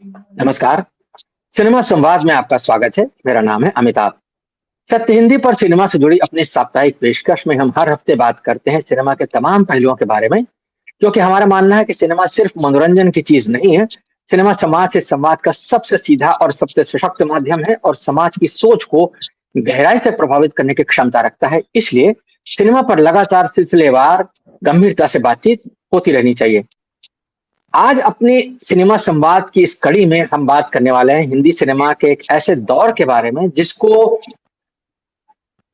नमस्कार। सिनेमा संवाद में आपका स्वागत है। मेरा नाम है अमिताभ। सत्य हिंदी पर सिनेमा से जुड़ी अपनी साप्ताहिक पेशकश में हम हर हफ्ते बात करते हैं सिनेमा के तमाम पहलुओं के बारे में, क्योंकि हमारा मानना है कि सिनेमा सिर्फ मनोरंजन की चीज नहीं है। सिनेमा समाज से संवाद का सबसे सीधा और सबसे सशक्त माध्यम है और समाज की सोच को गहराई से प्रभावित करने की क्षमता रखता है। इसलिए सिनेमा पर लगातार सिलसिलेवार गंभीरता से बातचीत होती रहनी चाहिए। आज अपनी सिनेमा संवाद की इस कड़ी में हम बात करने वाले हैं हिंदी सिनेमा के एक ऐसे दौर के बारे में जिसको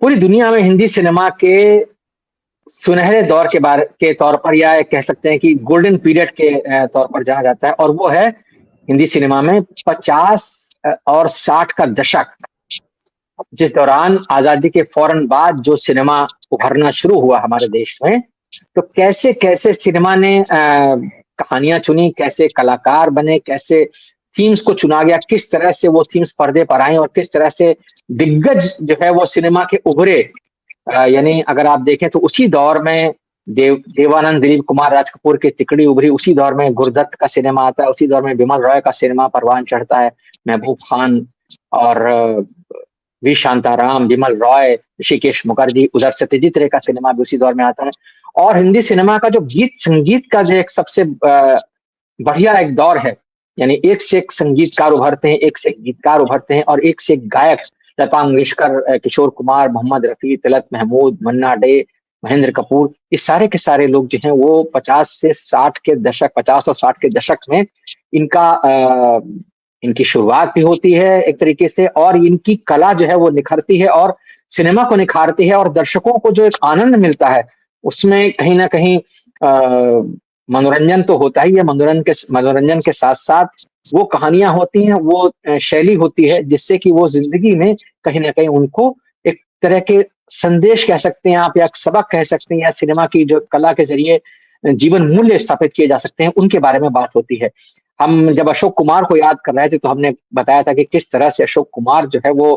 पूरी दुनिया में हिंदी सिनेमा के सुनहरे दौर के तौर पर या कह सकते हैं कि गोल्डन पीरियड के तौर पर जाना जाता है, और वो है हिंदी सिनेमा में 50 और 60 का दशक, जिस दौरान आजादी के फौरन बाद जो सिनेमा उभरना शुरू हुआ हमारे देश में। तो कैसे कैसे सिनेमा ने कहानियां चुनी, कैसे कलाकार बने, कैसे थीम्स को चुना गया, किस तरह से वो थीम्स पर्दे पर आई और किस तरह से दिग्गज जो है वो सिनेमा के उभरे। यानी अगर आप देखें तो उसी दौर में देवानंद, दिलीप कुमार, राज कपूर की तिकड़ी उभरी, उसी दौर में गुरदत्त का सिनेमा आता है, उसी दौर में विमल रॉय का सिनेमा परवान चढ़ता है, महबूब खान और वी शांताराम, विमल रॉय, ऋषिकेश मुखर्जी, उधर सत्यजीत रे का सिनेमा भी उसी दौर में आता है। और हिंदी सिनेमा का जो गीत संगीत का जो एक सबसे बढ़िया एक दौर है, यानी एक से एक संगीतकार उभरते हैं, एक से एक गीतकार उभरते हैं और एक से एक गायक, लता मंगेशकर, किशोर कुमार, मोहम्मद रफी, तिलक महमूद, मन्ना डे, महेंद्र कपूर, ये सारे के सारे लोग जो हैं वो 50 से 60 के दशक, 50 और 60 के दशक में इनका इनकी शुरुआत भी होती है एक तरीके से, और इनकी कला जो है वो निखरती है और सिनेमा को निखारती है, और दर्शकों को जो एक आनंद मिलता है उसमें कहीं ना कहीं मनोरंजन तो होता ही है। मनोरंजन के साथ साथ वो कहानियां होती हैं, वो शैली होती है जिससे कि वो जिंदगी में कहीं ना कहीं उनको एक तरह के संदेश कह सकते हैं आप, या सबक कह सकते हैं, या सिनेमा की जो कला के जरिए जीवन मूल्य स्थापित किए जा सकते हैं, उनके बारे में बात होती है। हम जब अशोक कुमार को याद कर रहे थे तो हमने बताया था कि किस तरह से अशोक कुमार जो है वो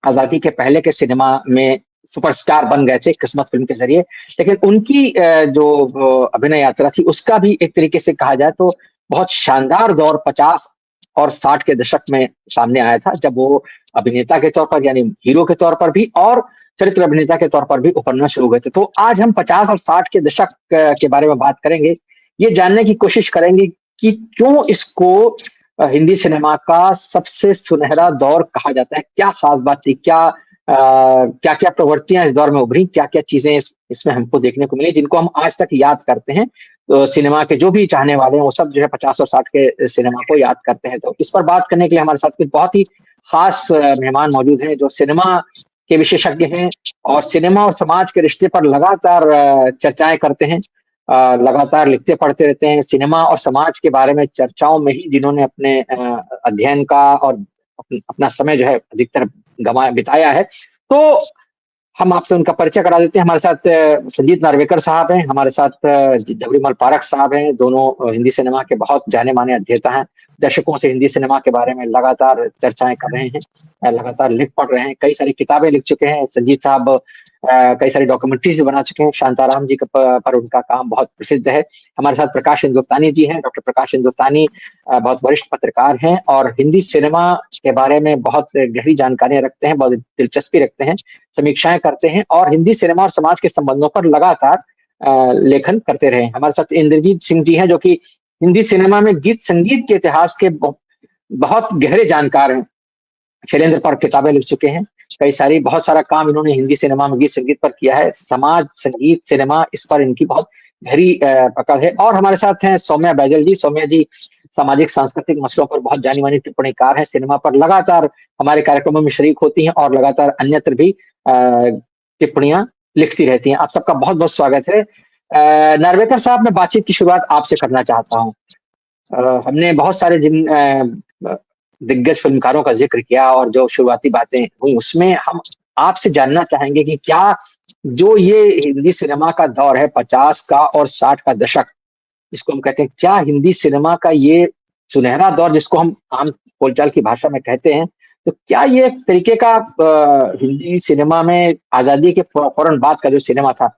आजादी के पहले के सिनेमा में सुपरस्टार बन गए थे किस्मत फिल्म के जरिए। लेकिन उनकी जो अभिनय यात्रा थी उसका भी एक तरीके से कहा जाए तो बहुत शानदार दौर 50 और 60 के दशक में सामने आया था, जब वो अभिनेता के तौर पर यानी हीरो के तौर पर भी और चरित्र अभिनेता के तौर पर भी उभरना शुरू हुए थे। तो आज हम 50 और 60 के दशक के बारे में बात करेंगे, ये जानने की कोशिश करेंगे कि क्यों इसको हिंदी सिनेमा का सबसे सुनहरा दौर कहा जाता है, क्या खास बात थी, क्या क्या प्रवृत्तियां इस दौर में उभरी, क्या क्या चीजें इसमें हमको देखने को मिली जिनको हम आज तक याद करते हैं। तो सिनेमा के जो भी चाहने वाले हैं वो सब जो है 50 और 60 के सिनेमा को याद करते हैं। तो इस पर बात करने के लिए हमारे साथ कुछ बहुत ही खास मेहमान मौजूद हैं जो सिनेमा के विशेषज्ञ हैं और सिनेमा और समाज के रिश्ते पर लगातार चर्चाएं करते हैं, लगातार लिखते पढ़ते रहते हैं। सिनेमा और समाज के बारे में चर्चाओं में ही जिन्होंने अपने अध्ययन का और अपना समय जो है अधिकतर गवा बिताया है। तो हम आपसे उनका परिचय करा देते हैं। हमारे साथ संजीत नार्वेकर साहब हैं, हमारे साथ जबरीमल पारख साहब हैं, दोनों हिंदी सिनेमा के बहुत जाने माने अध्येता हैं। दर्शकों से हिंदी सिनेमा के बारे में लगातार चर्चाएं कर रहे हैं, लगातार लिख पढ़ रहे हैं, कई सारी किताबें लिख चुके हैं। संजीत साहब कई सारी डॉक्यूमेंट्रीज भी बना चुके हैं। शांताराम जी पर उनका काम बहुत प्रसिद्ध है। हमारे साथ प्रकाश हिंदुस्तानी जी हैं, डॉक्टर प्रकाश हिंदुस्तानी बहुत वरिष्ठ पत्रकार हैं और हिंदी सिनेमा के बारे में बहुत गहरी जानकारियां रखते हैं, बहुत दिलचस्पी रखते हैं, समीक्षाएं करते हैं और हिंदी सिनेमा और समाज के संबंधों पर लगातार लेखन करते रहे। हमारे साथ इंद्रजीत सिंह जी हैं जो कि हिंदी सिनेमा में गीत संगीत के इतिहास के बहुत गहरे जानकार हैं। शैलेंद्र पर किताबें लिख चुके हैं, कई सारी बहुत सारा काम इन्होंने हिंदी सिनेमा में गीत संगीत पर किया है। समाज, संगीत, सिनेमा, इस पर इनकी बहुत गहरी पकड़ है। और हमारे साथ हैं सौम्या बैजल जी। सौम्या जी सामाजिक सांस्कृतिक मसलों पर बहुत जानी मानी टिप्पणीकार हैं, सिनेमा पर लगातार हमारे कार्यक्रमों में शरीक होती हैं और लगातार अन्यत्र भी टिप्पणियां लिखती रहती हैं। आप सबका बहुत बहुत स्वागत है। नार्वेकर साहब, मैं बातचीत की शुरुआत आपसे करना चाहता हूँ। हमने बहुत सारे जिन दिग्गज फिल्मकारों का जिक्र किया और जो शुरुआती बातें हुई उसमें हम आपसे जानना चाहेंगे कि क्या जो ये हिंदी सिनेमा का दौर है 50 का और 60 का दशक, जिसको हम कहते हैं, क्या हिंदी सिनेमा का ये सुनहरा दौर जिसको हम आम बोलचाल की भाषा में कहते हैं, तो क्या ये एक तरीके का हिंदी सिनेमा में आजादी के फौरन बाद का जो सिनेमा था,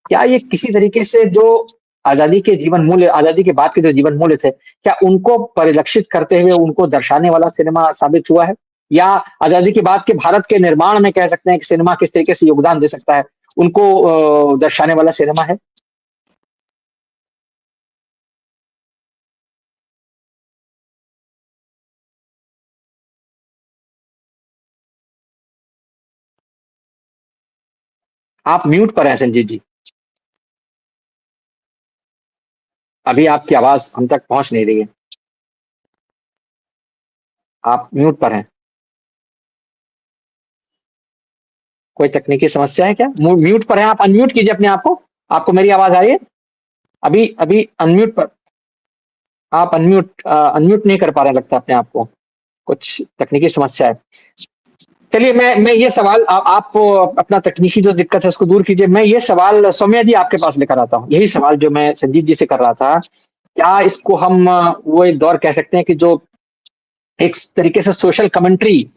क्या ये किसी तरीके से जो आजादी के जीवन मूल्य, आजादी के बाद के जो जीवन मूल्य थे, क्या उनको परिलक्षित करते हुए उनको दर्शाने वाला सिनेमा साबित हुआ है? या आजादी के बाद के भारत के निर्माण में कह सकते हैं कि सिनेमा किस तरीके से योगदान दे सकता है, उनको दर्शाने वाला सिनेमा है? आप म्यूट पर हैं संजीव जी। अभी आपकी आवाज हम तक पहुंच नहीं रही है। आप म्यूट पर हैं। कोई तकनीकी समस्या है क्या? म्यूट पर हैं आप, अनम्यूट कीजिए अपने आप को। आपको मेरी आवाज आ रही है? अभी अभी अनम्यूट पर, आप अनम्यूट नहीं कर पा रहे हैं लगता अपने आप को, कुछ तकनीकी समस्या है। चलिए मैं ये सवाल आप अपना तकनीकी जो दिक्कत है उसको दूर कीजिए। मैं ये सवाल सौम्या जी आपके पास लेकर आता हूँ, यही सवाल जो मैं संजीत जी से कर रहा था। क्या इसको हम वो एक दौर कह सकते हैं कि जो एक तरीके से सोशल कमेंट्री,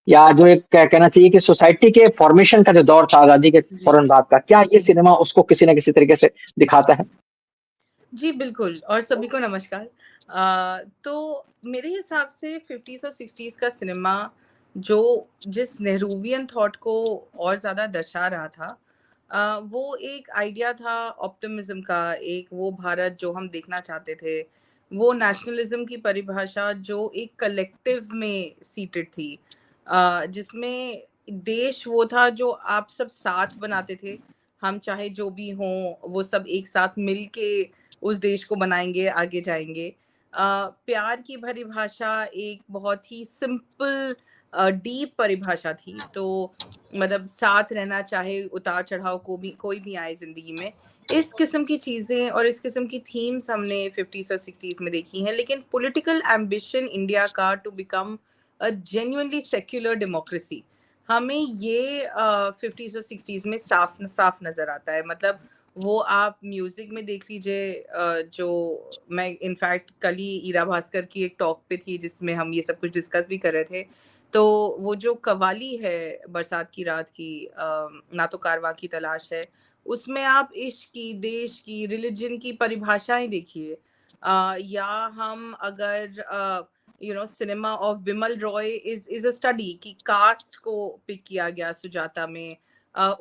या जो एक कहना चाहिए कि सोसाइटी के फॉर्मेशन का जो दौर था आजादी के जी। फौरन बाद का, क्या ये सिनेमा उसको किसी न किसी तरीके से दिखाता है? जी, बिल्कुल और सभी को नमस्कार। तो मेरे हिसाब से 50s और 60s का सिनेमा जो जिस नेहरूवियन थॉट को और ज़्यादा दर्शा रहा था, वो एक आइडिया था ऑप्टिमिज़्म का, एक वो भारत जो हम देखना चाहते थे, वो नेशनलिज़्म की परिभाषा जो एक कलेक्टिव में सीटेड थी, जिसमें देश वो था जो आप सब साथ बनाते थे। हम चाहे जो भी हों, वो सब एक साथ मिल के उस देश को बनाएँगे, आगे जाएँगे। प्यार की परिभाषा एक बहुत ही सिंपल डीप परिभाषा थी। तो मतलब साथ रहना, चाहे उतार-चढ़ाव को भी कोई भी आए ज़िंदगी में। इस किस्म की चीज़ें और इस किस्म की थीम्स हमने 50s और 60s में देखी हैं। लेकिन पॉलिटिकल एम्बिशन इंडिया का to become a genuinely secular democracy, हमें ये 50s और 60s में साफ साफ नज़र आता है। मतलब वो आप म्यूज़िक में देख लीजिए, जो मैं इनफैक्ट कल ही ईरा भास्कर की एक टॉक पे थी जिसमें हम ये सब कुछ डिस्कस भी कर रहे थे। तो वो जो कव्वाली है बरसात की रात की, ना तो कारवां की तलाश है, उसमें आप इश्क की, देश की, रिलिजन की परिभाषाएँ देखिए। या हम अगर cinema of Bimal Roy is a study कि कास्ट को पिक किया गया सुजाता में,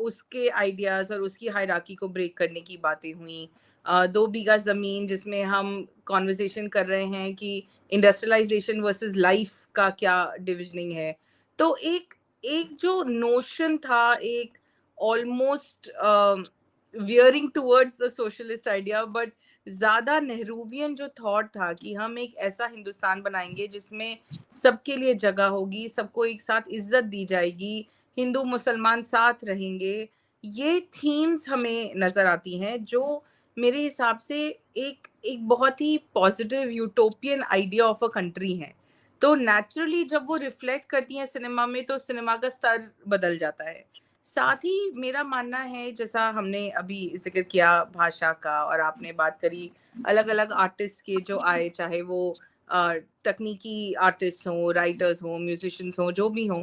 उसके आइडियाज़ और उसकी हायरार्की को ब्रेक करने की बातें हुई। दो बीघा ज़मीन जिसमें हम कॉन्वर्सेशन कर रहे हैं कि इंडस्ट्रियलाइज़ेशन वर्सेस लाइफ का क्या डिविजनिंग है। तो एक एक जो नोशन था, एक almost wearing towards the socialist idea, but ज़्यादा नेहरूवियन जो थॉट था कि हम एक ऐसा हिंदुस्तान बनाएँगे जिसमें सबके लिए जगह होगी, सबको एक साथ इज़्ज़त दी जाएगी, हिंदू मुसलमान साथ रहेंगे। ये थीम्स हमें नज़र आती हैं जो मेरे हिसाब से एक एक बहुत ही positive utopian idea of a country है। तो नेचुरली जब वो रिफ्लेक्ट करती हैं सिनेमा में, तो सिनेमा का स्तर बदल जाता है। साथ ही मेरा मानना है, जैसा हमने अभी ज़िक्र किया भाषा का और आपने बात करी अलग-अलग आर्टिस्ट के जो आए, चाहे वो तकनीकी आर्टिस्ट हों, राइटर्स हों, म्यूज़िशियंस हों, जो भी हों।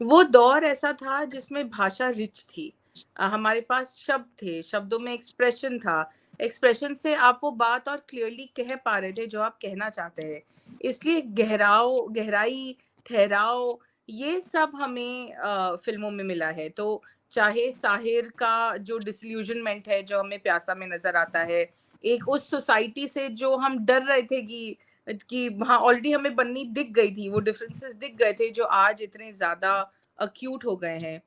वो दौर ऐसा था जिसमें भाषा रिच थी। हमारे पास शब्द थे, शब्दों में एक्सप्रेशन था। एक्सप्रेशन से आप वो बात और क्लियरली कह पा रहे थे जो आप कहना चाहते हैं। इसलिए गहराई, ठहराव, ये सब हमें फ़िल्मों में मिला है। तो चाहे साहिर का जो डिसइल्यूज़नमेंट है, जो हमें प्यासा में नज़र आता है, एक उस सोसाइटी से जो हम डर रहे थे कि वहाँ ऑलरेडी हमें बन्नी दिख गई थी, वो डिफरेंसेस दिख गए थे जो आज इतने ज़्यादा एक्यूट हो गए हैं।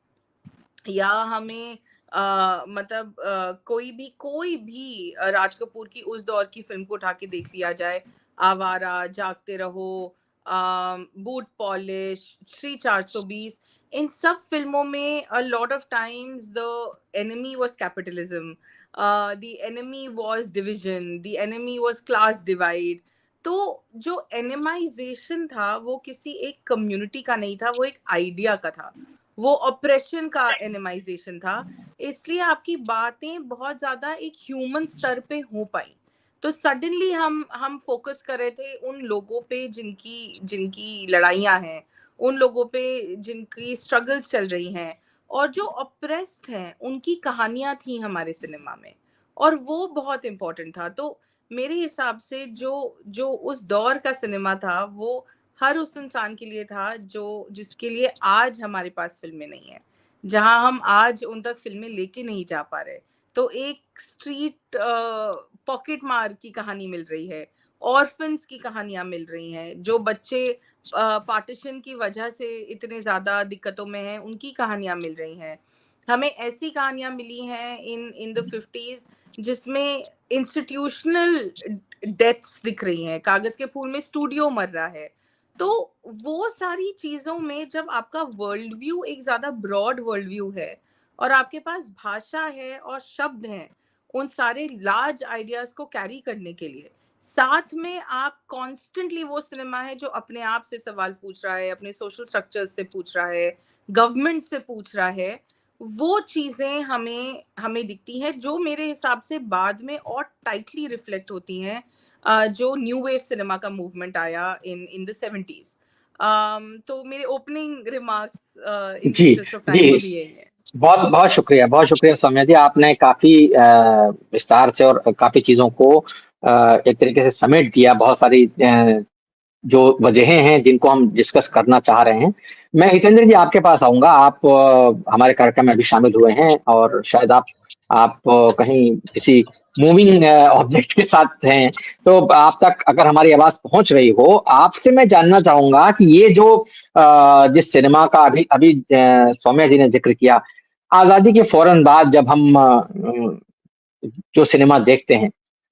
या हमें मतलब कोई भी राज कपूर की उस दौर की फ़िल्म को उठा के देख लिया जाए, आवारा, जागते रहो, बूट पॉलिश, श्री 420, इन सब फ़िल्मों में a lot of times the enemy was capitalism, the enemy was division, the enemy was class divide. तो जो एनिमाइज़ेशन था वो किसी एक कम्युनिटी का नहीं था, वो एक आइडिया का था। वो ऑपरेशन का एनिमाइजेशन था। इसलिए आपकी बातें बहुत ज़्यादा एक ह्यूमन स्तर पे हो पाई। तो सडनली हम फ़ोकस कर रहे थे उन लोगों पे जिनकी जिनकी लड़ाइयाँ हैं, उन लोगों पे जिनकी स्ट्रगल्स चल रही हैं, और जो ऑप्रेस्ड हैं, उनकी कहानियाँ थी हमारे सिनेमा में। और वो बहुत इम्पोर्टेंट था। तो मेरे हिसाब से जो जो उस दौर का सिनेमा था वो हर उस इंसान के लिए था जो जिसके लिए आज हमारे पास फिल्में नहीं है, जहां हम आज उन तक फिल्में लेके नहीं जा पा रहे। तो एक स्ट्रीट पॉकेट मार की कहानी मिल रही है, ऑर्फन्स की कहानियां मिल रही हैं, जो बच्चे पार्टीशन की वजह से इतने ज्यादा दिक्कतों में हैं उनकी कहानियां मिल रही हैं। हमें ऐसी कहानियां मिली हैं इन द 50s जिसमें इंस्टीट्यूशनल डेथ्स दिख रही हैं, कागज के फूल में स्टूडियो मर रहा है। तो वो सारी चीजों में जब आपका वर्ल्ड व्यू एक ज्यादा ब्रॉड वर्ल्ड व्यू है और आपके पास भाषा है और शब्द हैं उन सारे लार्ज आइडियाज को कैरी करने के लिए, साथ में आप कॉन्स्टेंटली वो सिनेमा है जो अपने आप से सवाल पूछ रहा है, अपने सोशल स्ट्रक्चर्स से पूछ रहा है, गवर्नमेंट से पूछ रहा है, वो चीजें हमें हमें दिखती हैं जो मेरे हिसाब से बाद में और टाइटली रिफ्लेक्ट होती हैं जो न्यू वेव सिनेमा का मूवमेंट आया इन इन द 70s। तो मेरे ओपनिंग रिमार्क्स इन द जी इंटरेस्ट ऑफ जी, टाइम अभी यही है। बहुत बहुत शुक्रिया सौम्या जी, आपने काफी विस्तार से और काफी चीजों को एक तरीके से समेट दिया। बहुत सारी जो वजहें हैं जिनको हम डिस्कस करना चाह रहे हैं। मैं हितेंद्र जी आपके पास आऊंगा। आप हमारे कार्यक्रम में अभी शामिल हुए हैं और शायद आप कहीं किसी मूविंग ऑब्जेक्ट के साथ हैं, तो आप तक अगर हमारी आवाज पहुंच रही हो, आपसे मैं जानना चाहूंगा कि ये जो जिस सिनेमा का अभी अभी सौम्या जी ने जिक्र किया, आजादी के फौरन बाद जब हम जो सिनेमा देखते हैं,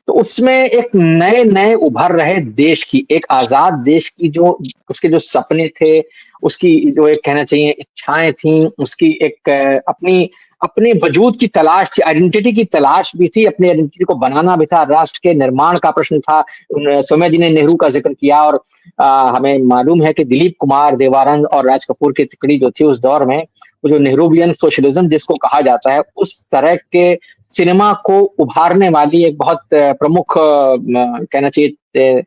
तो उसमें एक नए नए उभर रहे देश की, एक आजाद देश की जो उसके जो सपने थे, उसकी जो एक कहना चाहिए इच्छाएं थी, उसकी एक अपनी अपने वजूद की तलाश थी, आइडेंटिटी की तलाश भी थी, अपनी आइडेंटिटी को बनाना भी था, राष्ट्र के निर्माण का प्रश्न था। सौम्या जी ने नेहरू का जिक्र किया और हमें मालूम है कि दिलीप कुमार, देवानंद और राज कपूर की तिकड़ी जो थी उस दौर में, वो जो नेहरूवियन सोशलिज्म जिसको कहा जाता है, उस तरह के सिनेमा को उभारने वाली एक बहुत प्रमुख कहना चाहिए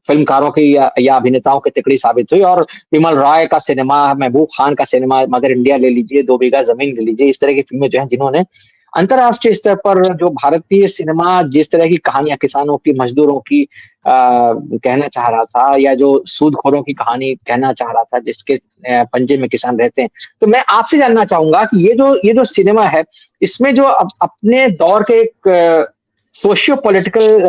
फिल्मकारों की या अभिनेताओं की तिकड़ी साबित हुई। और विमल रॉय का सिनेमा, महबूब खान का सिनेमा, मदर इंडिया ले लीजिए, दो बीघा जमीन ले लीजिए, इस तरह की फिल्में जो हैं जिन्होंने अंतर्राष्ट्रीय स्तर पर जो भारतीय सिनेमा जिस तरह की कहानियां किसानों की, मजदूरों की कहना चाह रहा था, या जो सूदखोरों की कहानी कहना चाह रहा था जिसके पंजे में किसान रहते हैं, तो मैं आपसे जानना चाहूंगा कि ये जो सिनेमा है, इसमें जो अपने दौर के एक सोशियो पॉलिटिकल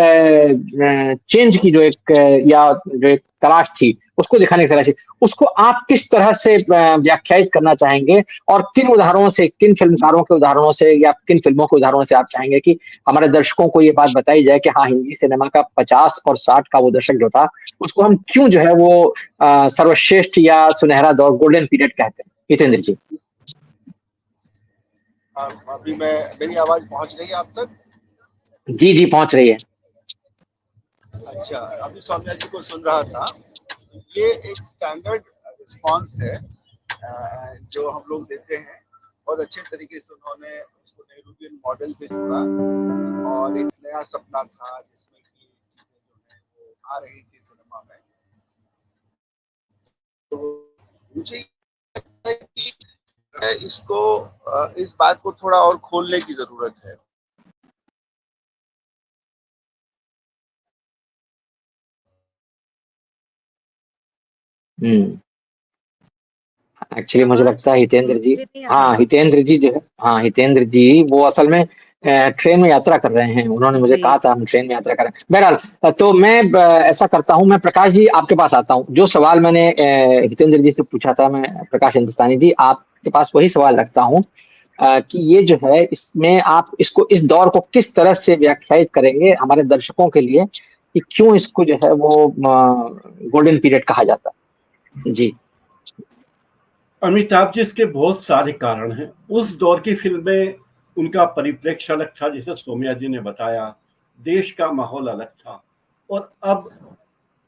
चेंज की जो एक या जो एक तलाश थी, उसको दिखाने की तलाश थी, उसको आप किस तरह से व्याख्यायित करना चाहेंगे, और किन उदाहरणों से, किन फिल्मकारों के उदाहरणों से या किन फिल्मों के उदाहरणों से आप चाहेंगे कि हमारे दर्शकों को ये बात बताई जाए कि हाँ, हिंदी सिनेमा का 50 और 60 का वो दशक जो था, उसको हम क्यों जो है वो सर्वश्रेष्ठ या सुनहरा दौर, गोल्डन पीरियड कहते हैं। हितेंद्र जी। अभी मेरी आवाज पहुंच रही है आप तक? जी जी, पहुंच रही है। अच्छा, अभी सौम्या जी को सुन रहा था। ये एक स्टैंडर्ड रिस्पांस है जो हम लोग देते हैं। बहुत अच्छे तरीके से उन्होंने उसको नेहरूवियन मॉडल से जोड़ा, और एक नया सपना था जिसमें कि चीजें जो है वो आ रही थी सिनेमा में। तो मुझे लगता है कि इसको इस बात को थोड़ा और खोलने की जरूरत है। एक्चुअली मुझे आवाज लगता है हितेंद्र जी, मुझे नहीं आ रही हाँ है। हितेंद्र जी जो है, हाँ हितेंद्र जी वो असल में ट्रेन में यात्रा कर रहे हैं। उन्होंने मुझे जी कहा था हम ट्रेन में यात्रा कर रहे हैं। बहरहाल, तो मैं ऐसा करता हूँ, मैं प्रकाश जी आपके पास आता हूँ। जो सवाल मैंने हितेंद्र जी से पूछा था, मैं प्रकाश हिंदुस्तानी जी आपके पास वही सवाल रखता हूँ कि ये जो है, इसमें आप इसको, इस दौर को किस तरह से व्याख्यायित करेंगे हमारे दर्शकों के लिए कि क्यों इसको जो है वो गोल्डन पीरियड कहा जाता है। जी। अमिताभ जी, इसके बहुत सारे कारण हैं। उस दौर की फिल्में, उनका परिप्रेक्ष्य अलग था, जैसे सौम्या जी ने बताया, देश का माहौल अलग था, और अब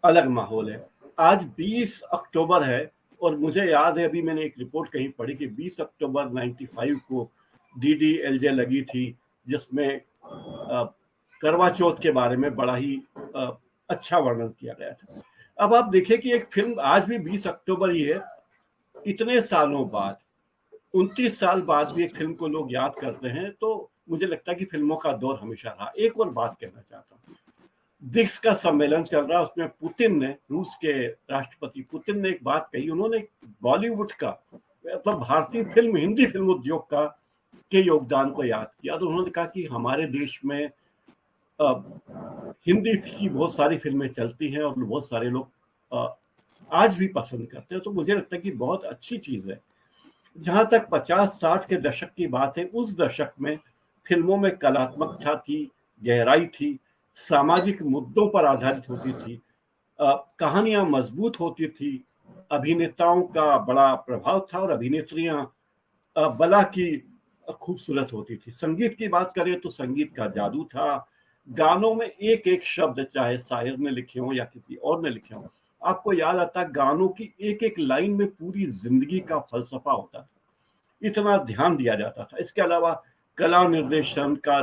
अलग माहौल है। आज 20 अक्टूबर है, और मुझे याद है, अभी मैंने एक रिपोर्ट कहीं पढ़ी कि 20 अक्टूबर 95 को DDLJ लगी थी, जिसमें करवा चौथ के बारे में बड़ा ही अच्छा वर्णन किया गया था। अब आप देखिए कि एक फिल्म आज भी 20 अक्टूबर ही है, इतने सालों बाद, 29 साल बाद भी एक फिल्म को लोग याद करते हैं। तो मुझे लगता है कि फिल्मों का दौर हमेशा रहा। एक और बात कहना चाहता हूँ, ब्रिक्स का सम्मेलन चल रहा है, उसमें पुतिन ने, रूस के राष्ट्रपति पुतिन ने एक बात कही। उन्होंने बॉलीवुड का, मतलब भारतीय फिल्म, हिंदी फिल्म उद्योग का के योगदान को याद किया। तो उन्होंने कहा कि हमारे देश में हिंदी की बहुत सारी फिल्में चलती हैं और बहुत सारे लोग आज भी पसंद करते हैं। तो मुझे लगता है कि बहुत अच्छी चीज है। जहां तक 50-60 के दशक की बात है, उस दशक में फिल्मों में कलात्मकता थी, गहराई थी, सामाजिक मुद्दों पर आधारित होती थी, कहानियां मजबूत होती थी, अभिनेताओं का बड़ा प्रभाव था और अभिनेत्रियां बला की खूबसूरत होती थी। संगीत की बात करें तो संगीत का जादू था। गानों में एक एक शब्द, चाहे शायर ने लिखे हो या किसी और ने लिखे हो, आपको याद आता गानों की एक एक लाइन में पूरी जिंदगी का फलसफा होता था। इतना ध्यान दिया जाता था। इसके अलावा कला निर्देशन का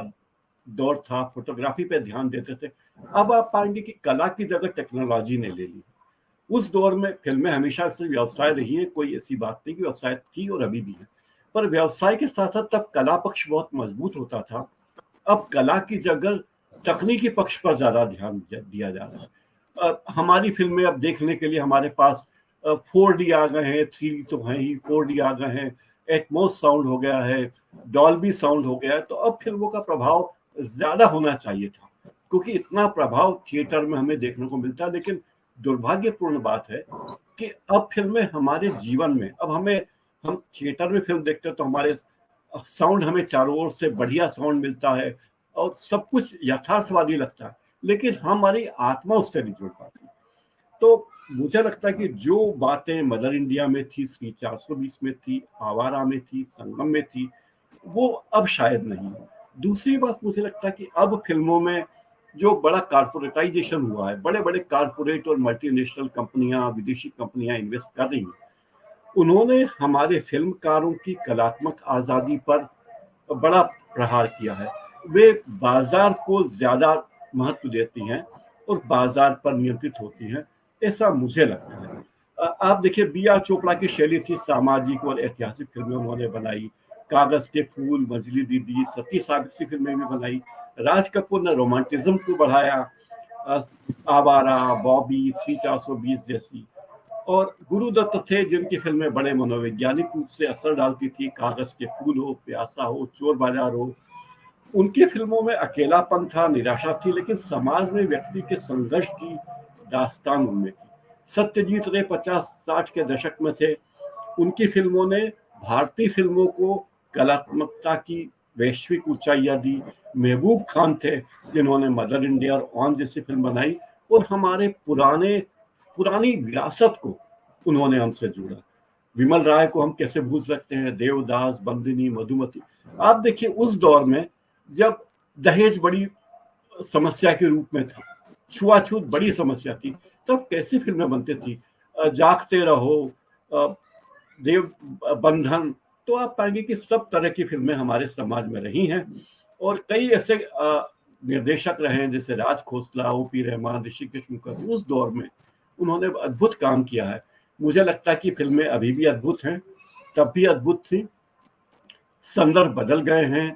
दौर था, फोटोग्राफी पे ध्यान देते थे। अब आप पाएंगे कि कला की जगह टेक्नोलॉजी ने ले ली। उस दौर में फिल्में हमेशा से व्यवसाय रही है, कोई ऐसी बात नहीं कि व्यवसाय थी और अभी भी है, पर व्यवसाय के साथ साथ तब कला पक्ष बहुत मजबूत होता था। अब कला की जगह तकनीकी पक्ष पर ज्यादा ध्यान दिया जा रहा है। हमारी फिल्में अब देखने के लिए हमारे पास 4D आ गए हैं, 3D तो है ही, 4D आ गए हैं, एटमॉस साउंड हो गया है, डॉल्बी साउंड हो गया है। तो अब फिल्मों का प्रभाव ज्यादा होना चाहिए था, क्योंकि इतना प्रभाव थिएटर में हमें देखने को मिलता है। लेकिन दुर्भाग्यपूर्ण बात है कि अब फिल्में हमारे जीवन में, अब हम थिएटर में फिल्म देखते हैं तो हमारे साउंड, हमें चारों ओर से बढ़िया साउंड मिलता है और सब कुछ यथार्थवादी लगता है, लेकिन हमारी आत्मा उससे नहीं जुड़ पाती। तो मुझे लगता है कि जो बातें मदर इंडिया में थी, श्री 420 में थी, आवारा में थी, संगम में थी, वो अब शायद नहीं है। दूसरी बात, मुझे लगता है कि अब फिल्मों में जो बड़ा कारपोरेटाइजेशन हुआ है, बड़े बड़े कारपोरेट और मल्टीनेशनल कंपनियां, विदेशी कंपनियां इन्वेस्ट कर रही हैं, उन्होंने हमारे फिल्मकारों की कलात्मक आजादी पर बड़ा प्रहार किया है। वे बाजार को ज्यादा महत्व देती हैं और बाजार पर नियंत्रित होती हैं, ऐसा मुझे लगता है। आप देखिए, B.R. चोपड़ा की शैली थी, सामाजिक और ऐतिहासिक फिल्में उन्होंने बनाई, कागज के फूल, मजली दीदी, सती सावित्री फिल्में भी बनाई। राज कपूर ने रोमांटिज्म को बढ़ाया, आवारा, बॉबी, श्री 420 जैसी। और गुरुदत्त थे जिनकी फिल्में बड़े मनोवैज्ञानिक रूप से असर डालती थी, कागज के फूल हो, प्यासा हो, चोर बाजार हो। उनकी फिल्मों में अकेलापन था, निराशा थी, लेकिन समाज में व्यक्ति के संघर्ष की दास्तान उनमें थी। सत्यजीत रे 50-60 के दशक में थे, उनकी फिल्मों ने भारतीय फिल्मों को कलात्मकता की वैश्विक ऊंचाइयां दी। महबूब खान थे जिन्होंने मदर इंडिया और ऑन जैसी फिल्म बनाई और हमारे पुरानी विरासत को उन्होंने हमसे जोड़ा। विमल राय को हम कैसे भूल सकते हैं, देवदास, बंदिनी, मधुमती। आप देखिए, उस दौर में जब दहेज बड़ी समस्या के रूप में था, छुआछूत बड़ी समस्या थी, तब कैसी फिल्में बनती थी, जागते रहो, देव बंधन। तो आप पाएंगे कि सब तरह की फिल्में हमारे समाज में रही हैं और कई ऐसे निर्देशक रहे हैं जैसे राज खोसला, O.P. रहमान, ऋषिकेश मुखर्जी। उस दौर में उन्होंने अद्भुत काम किया है। मुझे लगता है कि फिल्में अभी भी अद्भुत हैं, तब भी अद्भुत थी। संदर्भ बदल गए हैं,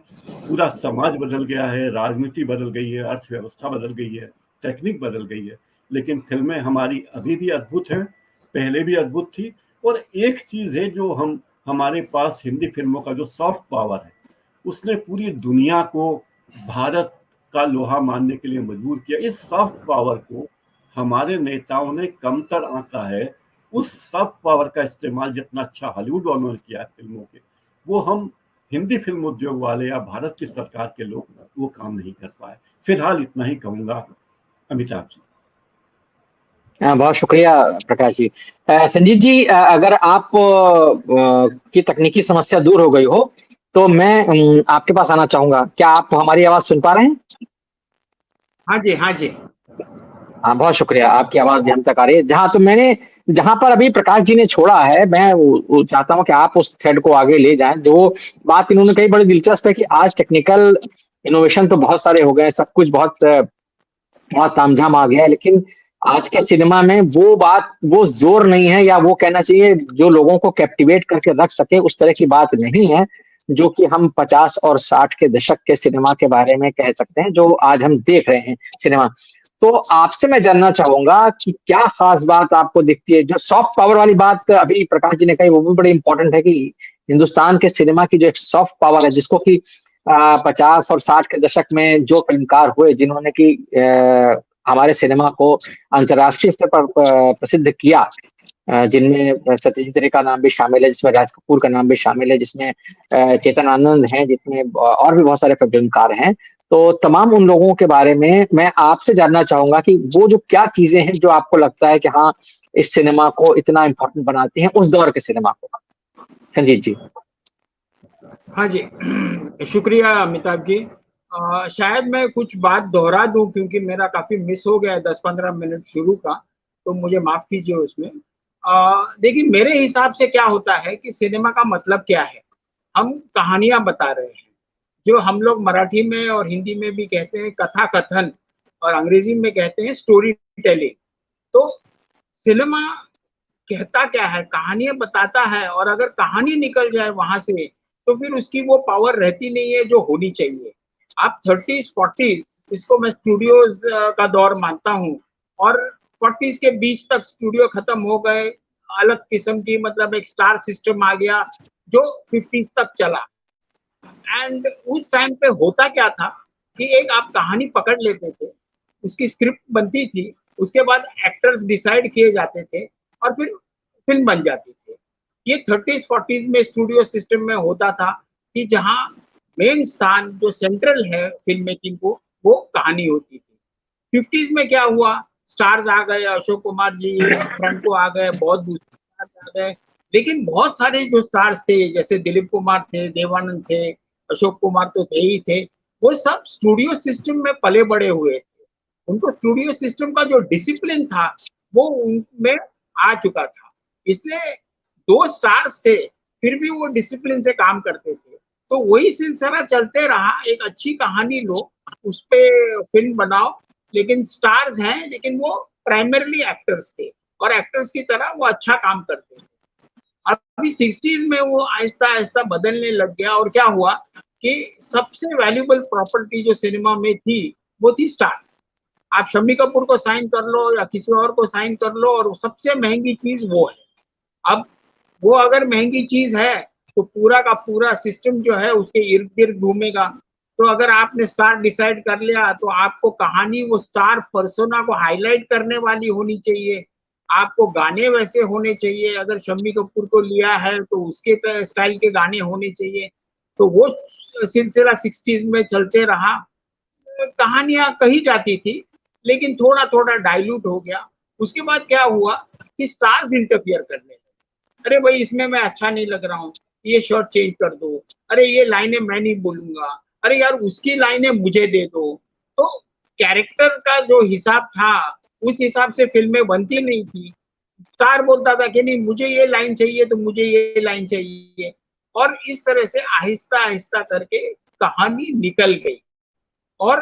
पूरा समाज बदल गया है, राजनीति बदल गई है, अर्थव्यवस्था बदल गई है, टेक्निक बदल गई है, लेकिन फिल्में हमारी अभी भी अद्भुत हैं, पहले भी अद्भुत थी। और एक चीज है जो हमारे पास हिंदी फिल्मों का जो सॉफ्ट पावर है, उसने पूरी दुनिया को भारत का लोहा मानने के लिए मजबूर किया। इस सॉफ्ट पावर को हमारे नेताओं ने कमतर आंका है। उस सॉफ्ट पावर का इस्तेमाल जितना अच्छा हॉलीवुड वालों ने किया है फिल्मों के, वो हम हिंदी फिल्म उद्योग वाले या भारत की सरकार के लोग वो काम नहीं कर पाए। फिलहाल इतना ही कहूंगा। अमिताभ जी। बहुत शुक्रिया प्रकाश जी। संजीत जी, अगर आप की तकनीकी समस्या दूर हो गई हो तो मैं आपके पास आना चाहूंगा। क्या आप हमारी आवाज सुन पा रहे हैं? हाँ जी, हाँ जी। हाँ, बहुत शुक्रिया, आपकी आवाज भी हम तक आ रही है। जहां पर अभी प्रकाश जी ने छोड़ा है, मैं चाहता हूं कि आप उस थ्रेड को आगे ले जाएं। जो बात इन्होंने कही बड़ी दिलचस्प है कि आज टेक्निकल इनोवेशन तो बहुत सारे हो गए, सब कुछ बहुत तामझाम आ गया है, लेकिन आज के सिनेमा में वो जोर नहीं है, या वो कहना चाहिए जो लोगों को कैप्टिवेट करके रख सके, उस तरह की बात नहीं है। जो कि हम 50 और 60 के दशक के सिनेमा के बारे में कह सकते हैं, जो आज हम देख रहे हैं सिनेमा। तो आपसे मैं जानना चाहूँगा कि क्या ख़ास बात आपको दिखती है? जो सॉफ्ट पावर वाली बात अभी प्रकाश जी ने कही, वो भी बड़ी इम्पोर्टेंट है कि हिंदुस्तान के सिनेमा की जो एक सॉफ्ट पावर है, जिसको कि 50 और 60 के दशक में जो फ़िल्मकार हुए, जिन्होंने कि हमारे सिनेमा को अंतर्राष्ट्रीय स्तर पर प्रसिद्ध किया, जिनमें सत्यजीत रे का नाम भी शामिल है, जिसमें राज कपूर का नाम भी शामिल है, जिसमें चेतन आनंद हैं, जिसमें और भी बहुत सारे फ़िल्मकार हैं। तो तमाम उन लोगों के बारे में मैं आपसे जानना चाहूँगा कि वो जो क्या चीज़ें हैं जो आपको लगता है कि हाँ, इस सिनेमा को इतना इम्पोर्टेंट बनाती हैं, उस दौर के सिनेमा को? संजीत जी। हाँ जी, शुक्रिया अमिताभ जी। शायद मैं कुछ बात दोहरा दूं क्योंकि मेरा काफी मिस हो गया है 10-15 मिनट शुरू का, तो मुझे माफ कीजिए उसमें। देखिए मेरे हिसाब से क्या होता है कि सिनेमा का मतलब क्या है? हम कहानियां बता रहे हैं, जो हम लोग मराठी में और हिंदी में भी कहते हैं कथा कथन, और अंग्रेजी में कहते हैं स्टोरी टेलिंग। तो सिनेमा कहता क्या है, कहानियां बताता है, और अगर कहानी निकल जाए वहां से तो फिर उसकी वो पावर रहती नहीं है जो होनी चाहिए। आप 30s 40s, इसको मैं स्टूडियोज का दौर मानता हूँ, और 40s के बीच तक स्टूडियो खत्म हो गए, अलग किस्म की मतलब एक स्टार सिस्टम आ गया जो 50s तक चला। एंड उस टाइम पे होता क्या था कि एक आप कहानी पकड़ लेते थे, उसकी स्क्रिप्ट बनती थी, उसके बाद एक्टर्स डिसाइड किए जाते थे, और फिर फिल्म बन जाती थी। ये 30s 40s में स्टूडियो सिस्टम में होता था कि जहाँ मेन स्थान जो सेंट्रल है फिल्म मेकिंग को, वो कहानी होती थी। 50s में क्या हुआ, स्टार्स आ गए, अशोक कुमार जी फ्रंको आ गए, बहुत दूसरे स्टार्स आ गए, लेकिन बहुत सारे जो स्टार्स थे जैसे दिलीप कुमार थे, देवानंद थे, अशोक कुमार तो थे ही थे, वो सब स्टूडियो सिस्टम में पले बड़े हुए थे। उनको स्टूडियो सिस्टम का जो डिसिप्लिन था वो उनमें आ चुका था, इसलिए दो स्टार्स थे फिर भी वो डिसिप्लिन से काम करते थे। तो वही सिलसिला चलते रहा, एक अच्छी कहानी लो, उस पे फिल्म बनाओ, लेकिन स्टार्स हैं, लेकिन वो प्राइमरली एक्टर्स थे, और एक्टर्स की तरह वो अच्छा काम करते थे। अभी 60s में वो आहिस्ता आहिस्ता बदलने लग गया, और क्या हुआ कि सबसे वैल्यूबल प्रॉपर्टी जो सिनेमा में थी वो थी स्टार। आप शम्मी कपूर को साइन कर लो या किसी और को साइन कर लो, और सबसे महंगी चीज वो है। अब वो अगर महंगी चीज है तो पूरा का पूरा सिस्टम जो है उसके इर्द गिर्द घूमेगा। तो अगर आपने स्टार डिसाइड कर लिया तो आपको कहानी वो स्टार पर्सोना को हाईलाइट करने वाली होनी चाहिए, आपको गाने वैसे होने चाहिए, अगर शम्मी कपूर को लिया है तो उसके स्टाइल के गाने होने चाहिए। तो वो सिलसिला 60s में चलते रहा, कहानियां कही जाती थी, लेकिन थोड़ा थोड़ा डाइल्यूट हो गया। उसके बाद क्या हुआ कि स्टार्स इंटरफियर करने लगे, अरे भाई इसमें मैं अच्छा नहीं लग रहा हूँ, ये शॉट चेंज कर दो, अरे ये लाइनें मैं नहीं बोलूंगा, अरे यार उसकी लाइनें मुझे दे दो। तो कैरेक्टर का जो हिसाब था उस हिसाब से फिल्में बनती नहीं थी। स्टार बोलता था कि नहीं मुझे ये लाइन चाहिए तो मुझे ये लाइन चाहिए, और इस तरह से आहिस्ता आहिस्ता करके कहानी निकल गई, और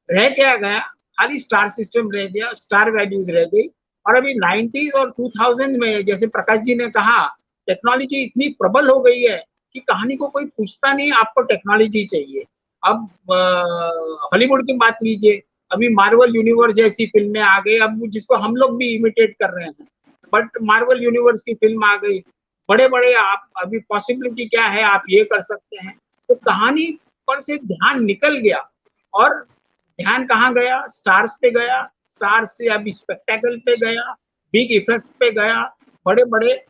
रह क्या गया, खाली स्टार सिस्टम रह गया, स्टार वैल्यूज रह गई। और अभी 90s और 2000 में जैसे प्रकाश जी ने कहा, टेक्नोलॉजी इतनी प्रबल हो गई है कि कहानी को कोई पूछता नहीं, आपको टेक्नोलॉजी चाहिए। अब हॉलीवुड की बात लीजिए, अभी मार्वल यूनिवर्स जैसी फिल्में आ गई, अब जिसको हम लोग भी इमिटेट कर रहे हैं, बट मार्वल यूनिवर्स की फिल्म आ गई, बड़े बड़े, आप अभी पॉसिबिलिटी क्या है, आप ये कर सकते हैं। तो कहानी पर से ध्यान निकल गया, और ध्यान कहाँ गया, स्टार्स पे गया, स्टार्स से अभी स्पेक्टेकल पे गया, बिग इफेक्ट पे गया, बड़े बड़े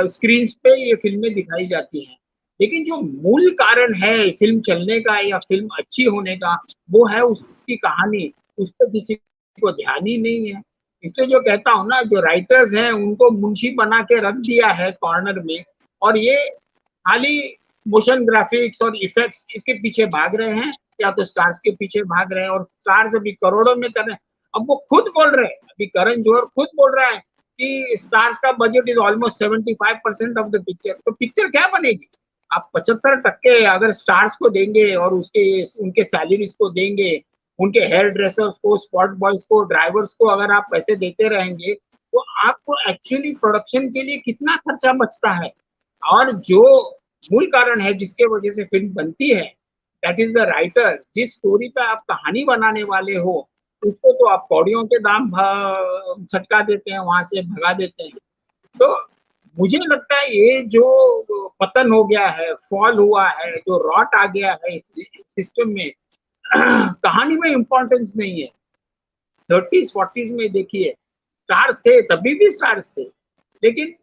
स्क्रीन पे ये फिल्में दिखाई जाती हैं। लेकिन जो मूल कारण है फिल्म चलने का या फिल्म अच्छी होने का, वो है उसकी कहानी, उस पर किसी को ध्यान ही नहीं है। इसलिए जो कहता हूँ ना, जो राइटर्स हैं उनको मुंशी बना के रख दिया है कॉर्नर में, और ये खाली मोशन ग्राफिक्स और इफेक्ट्स इसके पीछे भाग रहे हैं, या तो स्टार्स के पीछे भाग रहे हैं, और स्टार्स अभी करोड़ों में कर रहे हैं। अब वो खुद बोल रहे हैं, अभी करण जौहर खुद बोल रहा है कि स्टार्स का budget is almost 75% of the picture. तो पिक्चर क्या बनेगी? आप 75% अगर स्टार्स को देंगे, और उसके उनके सैलरीज को देंगे, उनके हेयर ड्रेसर्स को, स्पॉट बॉयज को, ड्राइवर्स को अगर आप पैसे देते रहेंगे, तो आपको एक्चुअली प्रोडक्शन के लिए कितना खर्चा बचता है। और जो मूल कारण है जिसके वजह से फिल्म बनती है, दैट इज द राइटर। जिस स्टोरी पे आप कहानी बनाने वाले हो उसको तो आप कौड़ियों के दाम छटका देते हैं, वहां से भगा देते हैं। तो मुझे लगता है ये जो पतन हो गया है, फॉल हुआ है, जो रॉट आ गया है इस सिस्टम में, कहानी में इंपॉर्टेंस नहीं है। 30s 40s में देखिए स्टार्स थे, तभी भी स्टार्स थे, लेकिन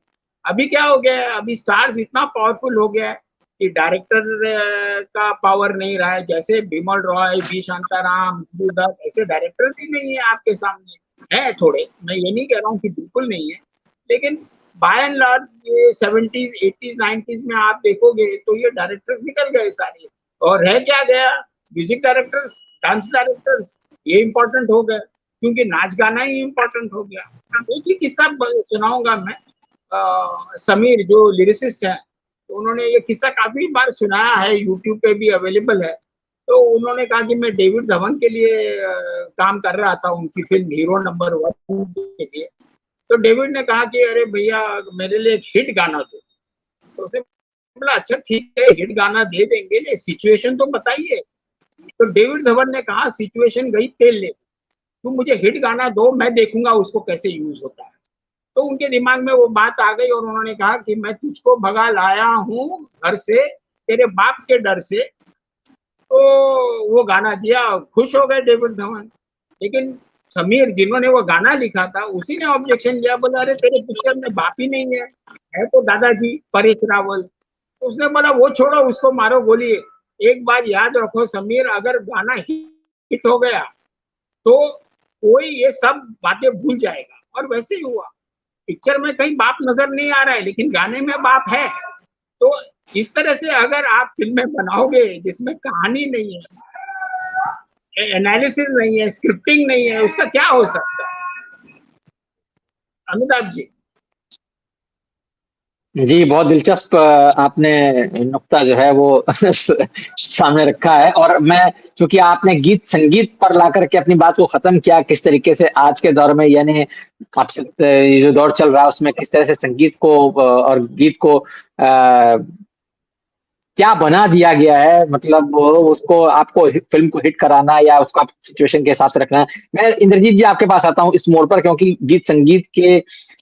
अभी क्या हो गया है, अभी स्टार्स इतना पावरफुल हो गया है कि डायरेक्टर का पावर नहीं रहा है। जैसे बिमल रॉय, बी शांताराम, दत्त, ऐसे डायरेक्टर भी नहीं है आपके सामने। है थोड़े, मैं ये नहीं कह रहा हूँ कि बिल्कुल नहीं है, लेकिन बाय एंड लार्ज ये 70s 80s 90s में आप देखोगे तो ये डायरेक्टर्स निकल गए सारे, और रह क्या गया, म्यूजिक डायरेक्टर्स, डांस डायरेक्टर्स, ये इंपॉर्टेंट हो गए क्योंकि नाच गाना ही इंपॉर्टेंट हो गया। एक ही किस्सा सुनाऊंगा मैं। समीर जो लिरिसिस्ट है, तो उन्होंने ये किस्सा काफी बार सुनाया है, यूट्यूब पे भी अवेलेबल है। तो उन्होंने कहा कि मैं डेविड धवन के लिए काम कर रहा था, उनकी फिल्म हीरो नंबर 1 के लिए। तो डेविड ने कहा कि अरे भैया मेरे लिए एक हिट गाना दो। तो उसे बोला अच्छा ठीक है, हिट गाना दे देंगे, सिचुएशन तो बताइए। तो डेविड धवन ने कहा सिचुएशन गई तेल ले, तुम मुझे हिट गाना दो, मैं देखूंगा उसको कैसे यूज होता है। तो उनके दिमाग में वो बात आ गई और उन्होंने कहा कि मैं तुझको भगा लाया हूँ घर से तेरे बाप के डर से। तो वो गाना दिया, खुश हो गए डेविड धवन। लेकिन समीर जिन्होंने वो गाना लिखा था उसी ने ऑब्जेक्शन किया, बोला अरे तेरे पिक्चर में बाप ही नहीं है तो दादाजी परेश रावल। तो उसने बोला वो छोड़ो, उसको मारो गोली। एक बात याद रखो समीर, अगर गाना हिट हो गया तो कोई ये सब बातें भूल जाएगा, और वैसे ही हुआ। पिक्चर में कहीं बाप नजर नहीं आ रहा है लेकिन गाने में बाप है। तो इस तरह से अगर आप फिल्में बनाओगे जिसमें कहानी नहीं है, एनालिसिस नहीं है, स्क्रिप्टिंग नहीं है, उसका क्या हो सकता है? अमिताभ जी। जी, बहुत दिलचस्प आपने नुक्ता जो है वो सामने रखा है। और मैं, चूंकि आपने गीत संगीत पर ला करके अपनी बात को खत्म किया, किस तरीके से आज के दौर में, यानी आपसे ये जो दौर चल रहा है उसमें किस तरह से संगीत को और गीत को क्या बना दिया गया है, मतलब उसको आपको फिल्म को हिट कराना या उसको आप सिचुएशन के हिसाब से रखना है। मैं इंद्रजीत जी आपके पास आता हूँ इस मोड़ पर, क्योंकि गीत संगीत के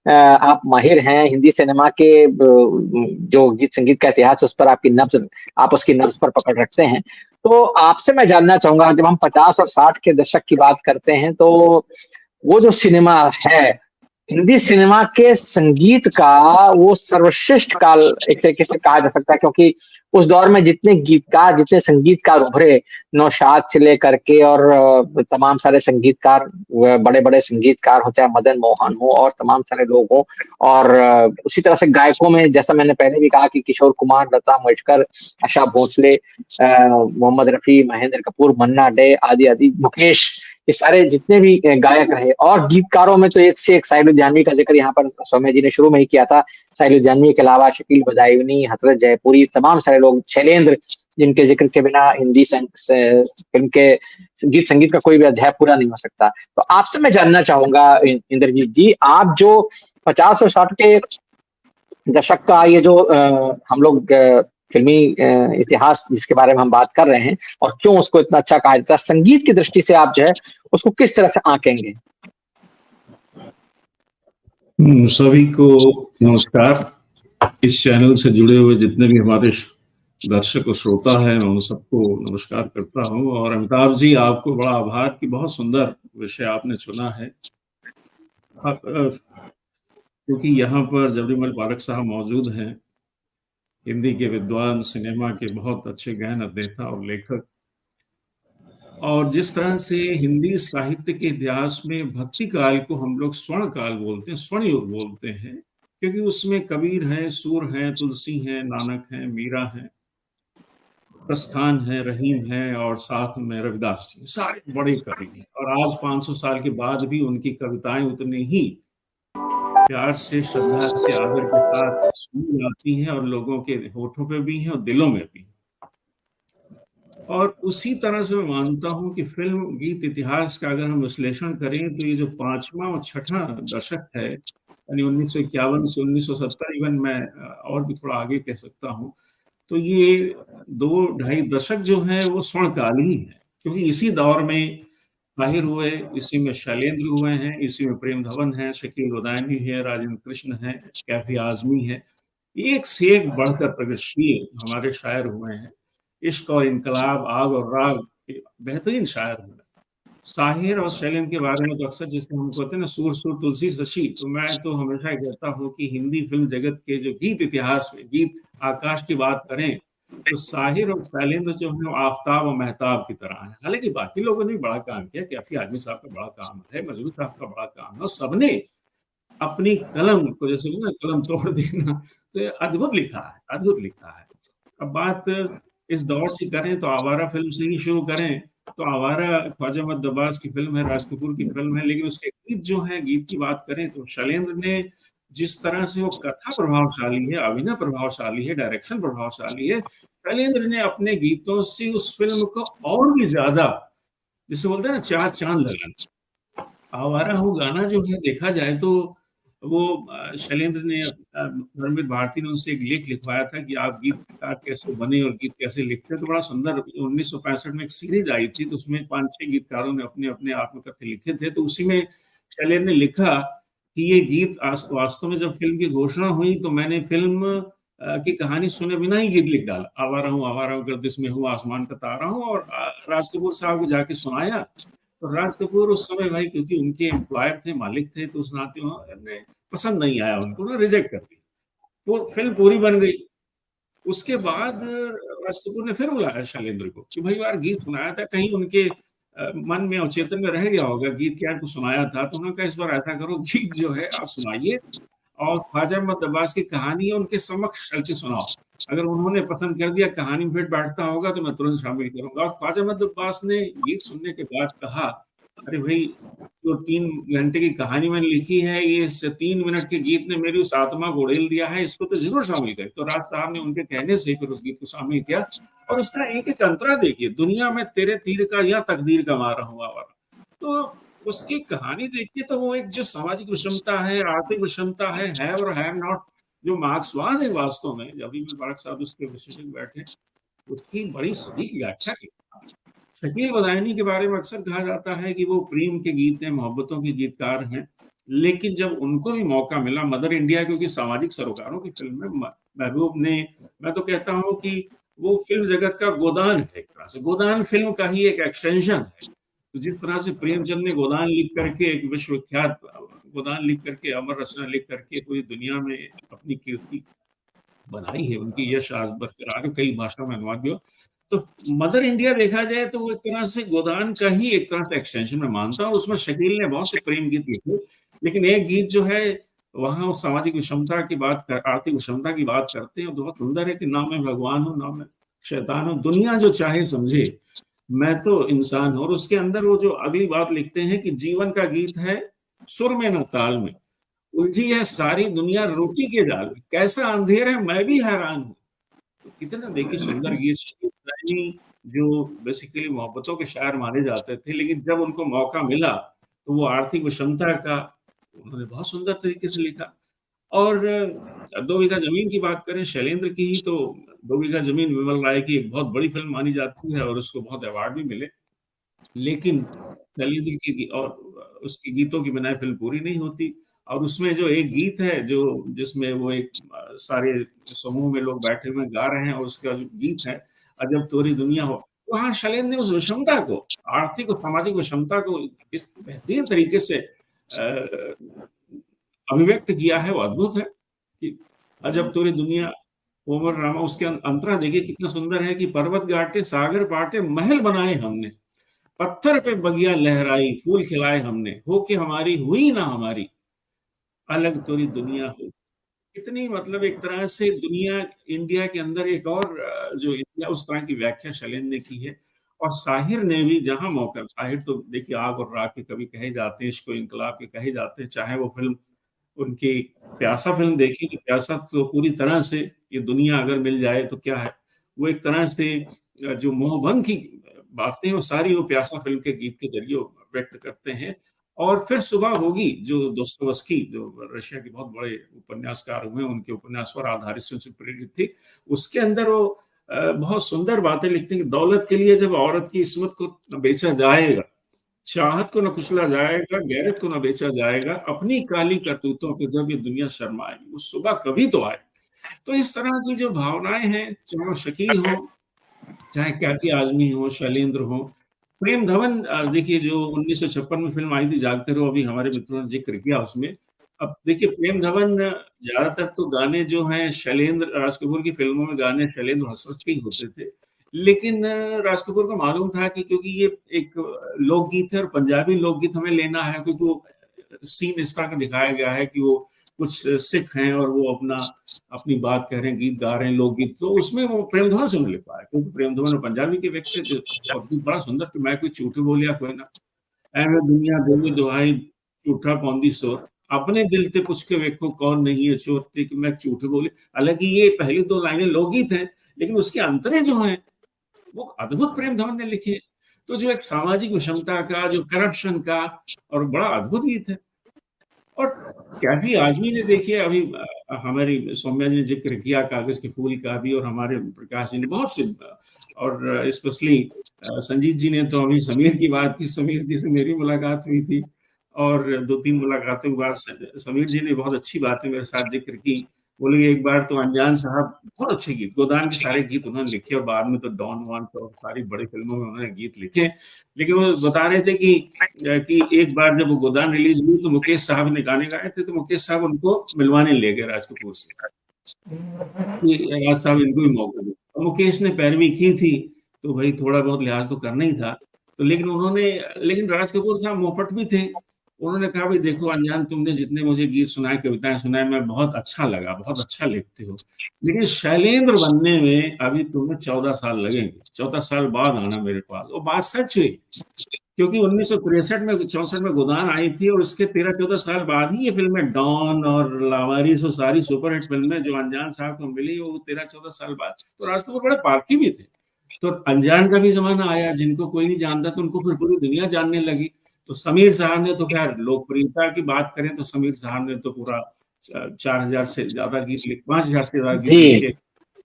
आप माहिर हैं, हिंदी सिनेमा के जो गीत संगीत का इतिहास है उस पर आपकी नब्ज, आप उसकी नब्ज पर पकड़ रखते हैं। तो आपसे मैं जानना चाहूंगा, जब हम 50 और 60 के दशक की बात करते हैं तो वो जो सिनेमा है, हिंदी सिनेमा के संगीत का वो सर्वश्रेष्ठ काल एक तरीके से कहा जा सकता है, क्योंकि उस दौर में जितने गीतकार, जितने संगीतकार उभरे, नौशाद से लेकर के और तमाम सारे संगीतकार, बड़े बड़े संगीतकार हो, चाहे मदन मोहन हो और तमाम सारे लोग हो, और उसी तरह से गायकों में जैसा मैंने पहले भी कहा कि किशोर कुमार, लता मंगेशकर, आशा भोसले, मोहम्मद रफी, महेंद्र कपूर, मन्ना डे आदि आदि, मुकेश, ये सारे जितने भी गायक रहे। और गीतकारों में तो एक से एक, साहिल लुधियानवी का जिक्र यहाँ पर सौम्य जी ने शुरू में ही किया था। साहिल लुधियानवी के अलावा शकील बदायूनी, हसरत जयपुरी, तमाम सारे लोग, शैलेंद्र, जिनके जिक्र के बिना हिंदी फिल्म के गीत संगीत का कोई भी अध्याय पूरा नहीं हो सकता। तो आपसे मैं जानना चाहूंगा इंद्रजीत जी, आप जो 50 और 60 के दशक का ये जो हम लोग फिल्मी इतिहास जिसके बारे में हम बात कर रहे हैं और क्यों उसको इतना अच्छा कहा जाता है, संगीत की दृष्टि से आप जो है उसको किस तरह से आंकेंगे? सभी को नमस्कार। इस चैनल से जुड़े हुए जितने भी हमारे दर्शक और श्रोता हैं, मैं उन सबको नमस्कार करता हूं। और अमिताभ जी, आपको बड़ा आभार कि बहुत सुंदर विषय आपने चुना है, क्योंकि यहाँ पर जबरीमल पाठक साहब मौजूद हैं, हिंदी के विद्वान, सिनेमा के बहुत अच्छे गहन अध्येता और लेखक। और जिस तरह से हिंदी साहित्य के इतिहास में भक्ति काल को हम लोग स्वर्ण काल बोलते हैं, स्वर्ण युग बोलते हैं, क्योंकि उसमें कबीर हैं, सूर हैं, तुलसी हैं, नानक हैं, मीरा हैं, प्रस्थान है, रहीम है, और साथ में रविदास जी, सारे बड़े कवि हैं। और आज 500 साल के बाद भी उनकी कविताएं उतने ही प्यार से, श्रद्धा से, आदर के साथ सुनी जाती हैं और लोगों के होठों पे भी हैं और दिलों में भी। और उसी तरह से मैं मानता हूं कि फिल्म गीत इतिहास का अगर हम विश्लेषण करें तो ये जो 5वां और 6ठा दशक है, यानी 1951 से 1970, इवन मैं और भी थोड़ा आगे कह सकता हूं, तो ये 2-2.5 दशक जो है वो स्वर्णकालीन है, क्योंकि इसी दौर में ताहिर हुए, इसी में शैलेंद्र हुए हैं, इसी में प्रेम धवन है, शकील उदयमी है, राजेंद्र कृष्ण है, कैफी आजमी है। एक से एक बढ़कर प्रगतिशील हमारे शायर हुए हैं। इश्क और इनकलाब, आग और राग के बेहतरीन शायर हुए। साहिर और शैलेंद्र के बारे में तो अक्सर जैसे हम कहते हैं ना, सुर सुर तुलसी शशि, तो मैं तो हमेशा कहता हूँ कि हिंदी फिल्म जगत के जो गीत इतिहास में गीत आकाश की बात करें तो साहिर और शैलेंद्र जो है वो आफताब और महताब की तरह है। हालांकि बाकी लोगों ने भी बड़ा काम किया, कैफी आजमी साहब का बड़ा काम है, मजरू साहब का बड़ा काम है, और सबने अपनी कलम को जैसे ना कलम तोड़ देना, तो ये अद्भुत लिखा है, अद्भुत लिखा है। अब बात इस दौर से करें तो आवारा फिल्म से ही शुरू करें तो आवारा ख्वाजा मोहम्मद अब्बास की फिल्म है, राज कपूर की फिल्म है, लेकिन उसके गीत जो है, गीत की बात करें तो शैलेंद्र ने जिस तरह से वो कथा प्रभावशाली है, अभिनय प्रभावशाली है, डायरेक्शन प्रभावशाली है, शैलेंद्र ने अपने गीतों से उस फिल्म को और भी ज्यादा, जिसे बोलते हैं ना, चार चांद लगाना। आवारा हूँ गाना जो है देखा जाए तो वो शैलेंद्र ने धर्मवीर भारती ने उनसे एक लेख लिखवाया था कि आप गीतकार कैसे बने और गीत कैसे लिखते हैं, तो बड़ा सुंदर 1965 में एक सीरीज आई थी, तो उसमें 5-6 गीतकारों ने अपने अपने आत्मकथ्य लिखे थे, तो उसी में शैलेंद्र ने लिखा कि ये गीत वास्तव में जब फिल्म की घोषणा हुई तो मैंने फिल्म की कहानी सुने बिना ही गीत लिख डाला, आवारा हूँ गर्दिश में हूँ आसमान का तारा हूँ, और राज कपूर साहब को जाके सुनाया। तो राज कपूर उस समय भाई, क्योंकि उनके एम्प्लॉयर थे, मालिक थे, तो उस नाते उन्होंने पसंद नहीं आया, उनको ना रिजेक्ट कर दिया। वो फिल्म पूरी बन गई। उसके बाद राज कपूर ने फिर बुलाया शैलेंद्र को कि भाई यार गीत सुनाया था, कहीं उनके मन में और चेतन में रह गया होगा गीत क्या को सुनाया था, तो उन्होंने कहा इस बार ऐसा करो गीत जो है आप सुनाइए और ख्वाजा मोहम्मद अब्बास की कहानी उनके समक्ष चल के सुनाओ। अगर उन्होंने पसंद कर दिया, कहानी में फिट बैठता होगा तो मैं तुरंत शामिल करूंगा। और ख्वाजा मोहम्मद अब्बास ने गीत सुनने के बाद कहा, अरे भाई जो 3 घंटे की कहानी मैंने लिखी है, ये 3 मिनट के गीत ने मेरी उस आत्मा को उड़ेल दिया है, इसको तो जरूर शामिल करें। तो राज साहब ने उनके कहने से फिर उस गीत को शामिल किया। और उस तरह एक एक अंतरा देखिए, दुनिया में तेरे तीर का या तकदीर का मारा हुआ वाला, तो उसकी कहानी देखिए तो वो एक जो सामाजिक विषमता है, आर्थिक विषमता है और है नॉट, जो मार्क्सवाद है वास्तव में, जब भी मुबारक साहब उसके विशेषज्ञ बैठे, उसकी बड़ी सटीक व्याख्या की। शकील बदायूनी के बारे में अक्सर कहा जाता है कि वो प्रेम के गीत हैं, मोहब्बतों के गीतकार हैं, लेकिन जब उनको भी मौका मिला, मदर इंडिया क्योंकि सामाजिक सरोकारों की फिल्म है, महबूब ने, मैं तो कहता हूँ कि वो फिल्म जगत का गोदान है, एक तरह से गोदान फिल्म का ही एक एक्सटेंशन है। तो जिस तरह से प्रेमचंद ने गोदान लिख करके एक विश्वविख्यात गोदान लिख करके, अमर रचना लिख करके पूरी दुनिया में अपनी कीर्ति बनाई है, उनकी यश आज बरकरार है, कई भाषाओं में अनुवाद भी हो। तो मदर इंडिया देखा जाए तो वो एक तरह से गोदान का ही एक तरह से एक्सटेंशन में मानता हूँ। उसमें शकील ने बहुत से प्रेम गीत लिखे, लेकिन एक गीत जो है वहां सामाजिक विषमता की बात कर, आर्थिक विषमता की बात करते हैं, बहुत सुंदर है कि ना मैं भगवान हूँ ना मैं शैतान हूँ, दुनिया जो चाहे समझे, मैं तो इंसान हूँ। और उसके अंदर वो जो अगली बात लिखते हैं कि जीवन का गीत है सुर में न ताल में, उलझी है सारी दुनिया रोटी के जाल में, कैसा अंधेर है मैं भी हैरान हूँ। तो कितना देखिए सुंदर गीत। शकील बदायूनी जो बेसिकली मोहब्बतों के शायर माने जाते थे, लेकिन जब उनको मौका मिला तो वो आर्थिक विषमता का उन्होंने बहुत सुंदर तरीके से लिखा। और 2 बीघा जमीन की बात करें शैलेंद्र की, तो 2 बीघा जमीन विमल राय की एक बहुत बड़ी फिल्म मानी जाती है और उसको बहुत अवार्ड भी मिले, लेकिन शैलेंद्र की और उसके गीतों की बिना फिल्म पूरी नहीं होती। और उसमें जो एक गीत है जो जिसमें वो एक सारे समूह में लोग बैठे हुए गा रहे हैं और उसका जो गीत है अजब तोरी दुनिया हो, वहाँ शैलेंद्र ने उस विषमता को, आर्थिक और सामाजिक विषमता को इस बेहतरीन तरीके से अभिव्यक्त किया है, वो अद्भुत है कि अजब तोरी दुनिया ओमर रामा। उसके अंतरा देखिए कितना सुंदर है कि पर्वत गाटे सागर पाटे महल बनाए हमने, पत्थर पे बगिया लहराई फूल खिलाए हमने, हो के हमारी हुई ना हमारी अलग तोरी दुनिया हो। कितनी मतलब एक तरह से दुनिया इंडिया के अंदर एक और जो इंडिया, उस तरह की व्याख्या शैलेंद्र ने की है। और साहिर ने भी जहां मौका, साहिर तो देखिए आग और राख के कभी कहे जाते हैं, इश्क और इनकलाब के कहे जाते हैं, चाहे वो फिल्म उनकी प्यासा फिल्म देखी तो प्यासा तो पूरी तरह से ये दुनिया अगर मिल जाए तो क्या है, वो एक तरह से जो मोहभंग की बातें वो सारी वो प्यासा फिल्म के गीत के जरिए व्यक्त करते हैं। और फिर सुबह होगी जो दोस्तोयेवस्की, जो रशिया के बहुत बड़े उपन्यासकार हुए, उनके उपन्यास पर आधारित से उनसे प्रेरित थी। उसके अंदर वो बहुत सुंदर बातें लिखते हैं कि दौलत के लिए जब औरत की इस्मत को न बेचा जाएगा, चाहत को न कुचला जाएगा, गैरत को न बेचा जाएगा, अपनी काली करतूतों पे जब ये दुनिया शर्माएगी, वो सुबह कभी तो आए। तो इस तरह की जो भावनाएं हैं, चाहे वो शकील हो, चाहे कैफी आजमी हो, शैलेंद्र हो, प्रेम धवन, देखिए जो 1956 में फिल्म आई थी जागते रहो, अभी हमारे मित्रों ने जिक्र किया उसमें। अब देखिए प्रेम धवन ज्यादातर तो गाने जो हैं शैलेंद्र, राज कपूर की फिल्मों में गाने शैलेंद्र हंसरस के ही होते थे, लेकिन राज कपूर को मालूम था कि क्योंकि ये एक लोकगीत है और पंजाबी लोकगीत हमें लेना है, क्योंकि वो सीन इस तरह का दिखाया गया है कि वो कुछ सिख हैं और वो अपनी बात कह रहे हैं, गीत गा रहे हैं, लोकगीत, तो उसमें वो प्रेम धवन से मिल पाया, क्योंकि प्रेम धवन पंजाबी के व्यक्ति थे और गीत बड़ा सुंदर कि मैं कोई झूठ बोलिया कोई ना, ਐਵੇਂ दुनिया देवी दुहाई झूठा पाउंदी सोर, अपने दिल ते पुछ के वेखो कौन नहीं है चोर ते कि मैं झूठ बोली। हालांकि ये पहली दो लाइनें लोकगीत हैं, लेकिन उसके अंतरे जो हैं वो अद्भुत प्रेम धवन ने लिखे। तो जो एक सामाजिक विषमता का, जो करप्शन का, और बड़ा अद्भुत गीत है। और कैफी आजमी ने देखिए अभी हमारी सौम्या जी ने जिक्र किया कागज के फूल का भी, और हमारे प्रकाश जी ने बहुत से, और स्पेशली संजीत जी ने तो अभी समीर की बात की, समीर जी से मेरी मुलाकात हुई थी और 2-3 मुलाकातों के बाद समीर जी ने बहुत अच्छी बातें मेरे साथ जिक्र की। बोले एक बार तो अनजान साहब, बहुत अच्छे गीत, गोदान के सारे गीत उन्होंने लिखे और बाद में तो डॉन वन तो सारी बड़ी फिल्मों में उन्होंने गीत लिखे। लेकिन वो बता रहे थे कि एक बार जब वो गोदान रिलीज हुई तो मुकेश साहब ने गाने गाए थे, तो मुकेश साहब उनको मिलवाने ले गए राज कपूर से, राज साहब इनको भी मौका दो। मुकेश ने पैरवी की थी तो भाई थोड़ा बहुत लिहाज तो करना ही था, तो लेकिन राज कपूर साहब मोहफट भी थे। उन्होंने कहा भाई देखो अनजान, तुमने जितने मुझे गीत सुनाए, कविताएं सुनाए, मैं बहुत अच्छा लगा, बहुत अच्छा लिखते हो, लेकिन शैलेंद्र बनने में अभी तुम्हें 14 साल लगेंगे, 14 साल बाद आना मेरे पास। और बात सच हुई, क्योंकि 1963 में 64 में गोदान आई थी और उसके 13-14 साल बाद ही ये फिल्में डॉन और लावारिस और सारी सुपरहिट फिल्में जो अनजान साहब को मिली, वो 13-14 साल बाद। तो राज कपूर बड़े पारखी भी थे। तो अनजान का भी जमाना आया, जिनको कोई नहीं जानता तो उनको फिर पूरी दुनिया जानने लगी। तो समीर साहब ने तो खैर, लोकप्रियता की बात करें तो समीर साहब ने तो पूरा 4000 से ज्यादा गीत लिख 5000 से ज्यादा गीत लिख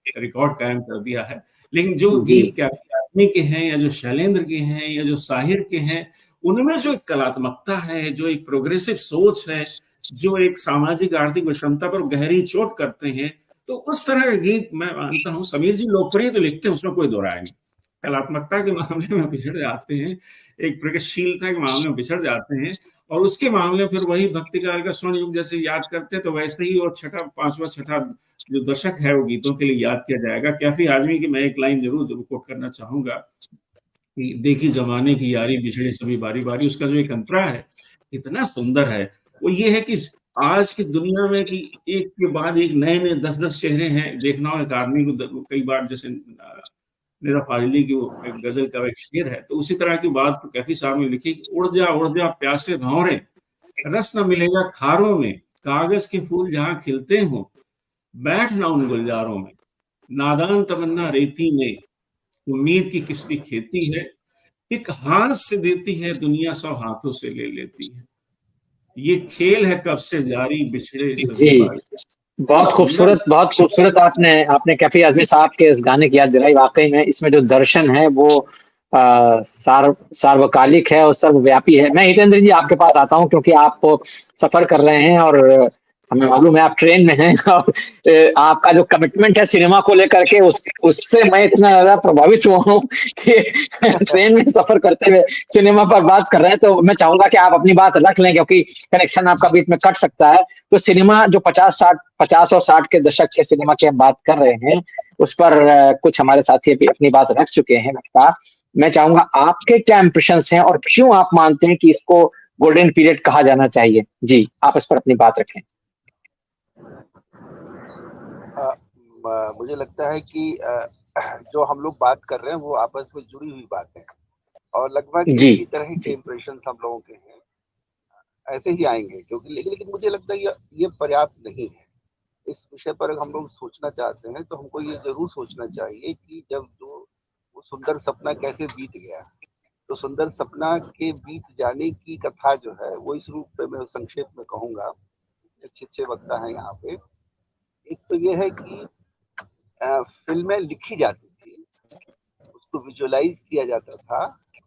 के रिकॉर्ड कायम कर दिया है। लेकिन जो गीत कैफी आजमी के हैं, या जो शैलेंद्र के हैं, या जो साहिर के हैं, उनमें जो एक कलात्मकता है, जो एक प्रोग्रेसिव सोच है, जो एक सामाजिक आर्थिक विषमता पर गहरी चोट करते हैं, तो उस तरह के गीत मैं मानता हूँ समीर जी लोकप्रिय तो लिखते हैं, उसमें कोई दो राय नहीं। कलात्मकता के मामले में पिछड़ जाते हैं, एक प्रगतिशीलता के मामले में पिछड़ जाते हैं, और उसके मामले में फिर वही भक्तिकाल का स्वर्ण युग जैसे याद करते हैं, तो वैसे ही और पांचवा छठा जो दशक है वो गीतों के लिए याद किया जाएगा। कैफी आजमी की मैं एक लाइन जरूर कोट करना चाहूंगा कि देखी जमाने की यारी बिछड़े सभी बारी बारी, उसका जो एक अंतरा है इतना सुंदर है। वो ये है कि आज की दुनिया में कि एक के बाद एक नए 10-10 चेहरे हैं। देखना हो एक आदमी को कई बार, जैसे निरा फाजली की वो एक गजल का एक शेर है, तो उसी तरह की बात तो कैफी साहब ने लिखी, उड़ जा प्यासे भंवरे, रस न मिलेगा खारों में, कागज के फूल जहां खिलते हो, बैठ ना उन गुलजारों में, नादान तमन्ना रेती में, उम्मीद की किसकी खेती है, एक हाथ से देती है दुनिया 100 हाथों से ले लेती है, ये खेल है कब से जारी बिछड़े सभी बारी। बहुत खूबसूरत आपने कैफी आजमी साहब के इस गाने की याद दिलाई। वाकई में इसमें जो दर्शन है वो सार्वकालिक है और सर्वव्यापी है। मैं हितेंद्र जी आपके पास आता हूं, क्योंकि आप सफर कर रहे हैं और हमें मालूम है आप ट्रेन में हैं, और आपका जो कमिटमेंट है सिनेमा को लेकर के उससे मैं इतना ज्यादा प्रभावित हुआ हूँ कि ट्रेन में सफर करते हुए सिनेमा पर बात कर रहे हैं। तो मैं चाहूंगा कि आप अपनी बात रख लें, क्योंकि कनेक्शन आपका बीच में कट सकता है। तो सिनेमा जो 50 और 60 के दशक के सिनेमा की हम बात कर रहे हैं, उस पर कुछ हमारे साथी भी अपनी बात रख चुके हैं। मैं चाहूंगा आपके क्या इंप्रेशंस हैं और क्यों आप मानते हैं कि इसको गोल्डन पीरियड कहा जाना चाहिए। जी, आप इस पर अपनी बात रखें। मुझे लगता है कि जो हम लोग बात कर रहे हैं वो आपस में जुड़ी हुई बातें हैं, और लगभग इसी तरह के इंप्रेशन हम लोगों के हैं, ऐसे ही आएंगे। क्योंकि लेकिन मुझे लगता है ये पर्याप्त नहीं है। इस विषय पर अगर हम लोग सोचना चाहते हैं तो हमको ये जरूर सोचना चाहिए कि जब वो सुंदर सपना कैसे बीत गया, तो सुंदर सपना के बीत जाने की कथा जो है वो इस रूप में मैं संक्षेप में कहूंगा। अच्छे वक्ता है यहाँ पे। एक तो ये है कि फिल्में लिखी जाती थी, उसको विजुअलाइज किया जाता था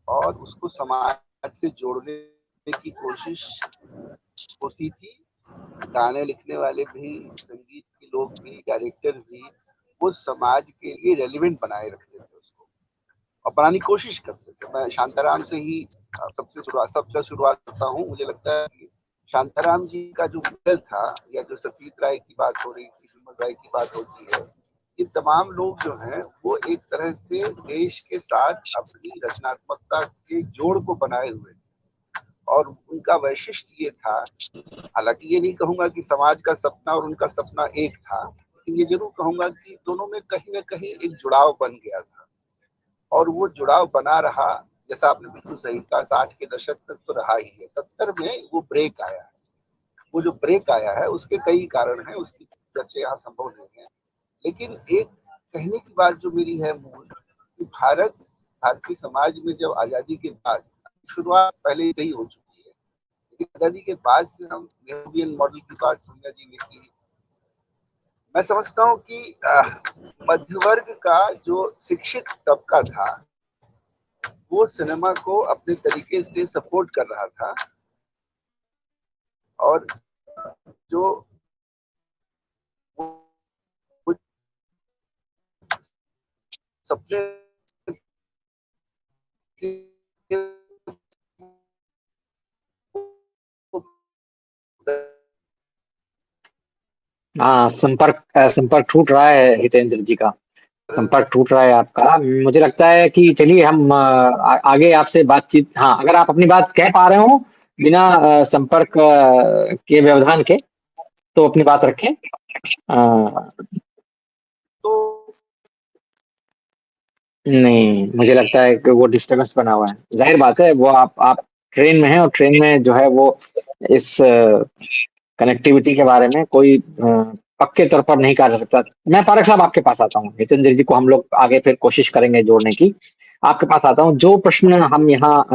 और उसको समाज से जोड़ने की कोशिश होती थी। गाने लिखने वाले भी, संगीत के लोग भी, डायरेक्टर भी, वो समाज के लिए रेलिवेंट बनाए रखते थे उसको और बनाने की कोशिश करते थे। मैं शांताराम से ही सबसे शुरुआत करता हूँ। मुझे लगता है कि शांताराम जी का जो मॉडल था, या जो सतीश राय की बात हो रही थी, विमल राय की बात होती है, ये तमाम लोग जो हैं वो एक तरह से देश के साथ अपनी रचनात्मकता के जोड़ को बनाए हुए थे और उनका वैशिष्ट्य ये था। हालांकि ये नहीं कहूंगा कि समाज का सपना और उनका सपना एक था, लेकिन ये जरूर कहूंगा कि दोनों में कहीं ना कहीं एक जुड़ाव बन गया था और वो जुड़ाव बना रहा। जैसा आपने बिल्कुल सही कहा, 60 के दशक तक तो रहा ही है। 70 में वो ब्रेक आया है। वो जो ब्रेक आया है उसके कई कारण हैं, उसकी चर्चा यहाँ संभव नहीं है। लेकिन एक कहने की बात जो मेरी है मूल, कि भारतीय समाज में जब आजादी के बाद, शुरुआत पहले से ही हो चुकी है, लेकिन आजादी के बाद से हम नेहरूवियन मॉडल की बात सोनिया जी ने की। मैं समझता हूँ कि मध्य वर्ग का जो शिक्षित तबका था वो सिनेमा को अपने तरीके से सपोर्ट कर रहा था और जो सपने हाँ, संपर्क टूट रहा है हितेंद्र जी का। संपर्क टूट रहा है आपका। मुझे लगता है कि चलिए हम आगे आपसे बातचीत, हाँ, अगर आप अपनी बात कह पा रहे हो बिना संपर्क के व्यवधान के, तो अपनी बात रखें। तो नहीं, मुझे लगता है कि वो डिस्टर्बेंस बना हुआ है। जाहिर बात है, वो आप ट्रेन में हैं और ट्रेन में जो है वो इस कनेक्टिविटी के बारे में कोई पक्के तौर पर नहीं कहा जा सकता। मैं पारक साहब आपके पास आता हूँ। हितेंद्र जी को हम लोग आगे फिर कोशिश करेंगे जोड़ने की। आपके पास आता हूँ। जो प्रश्न हम यहाँ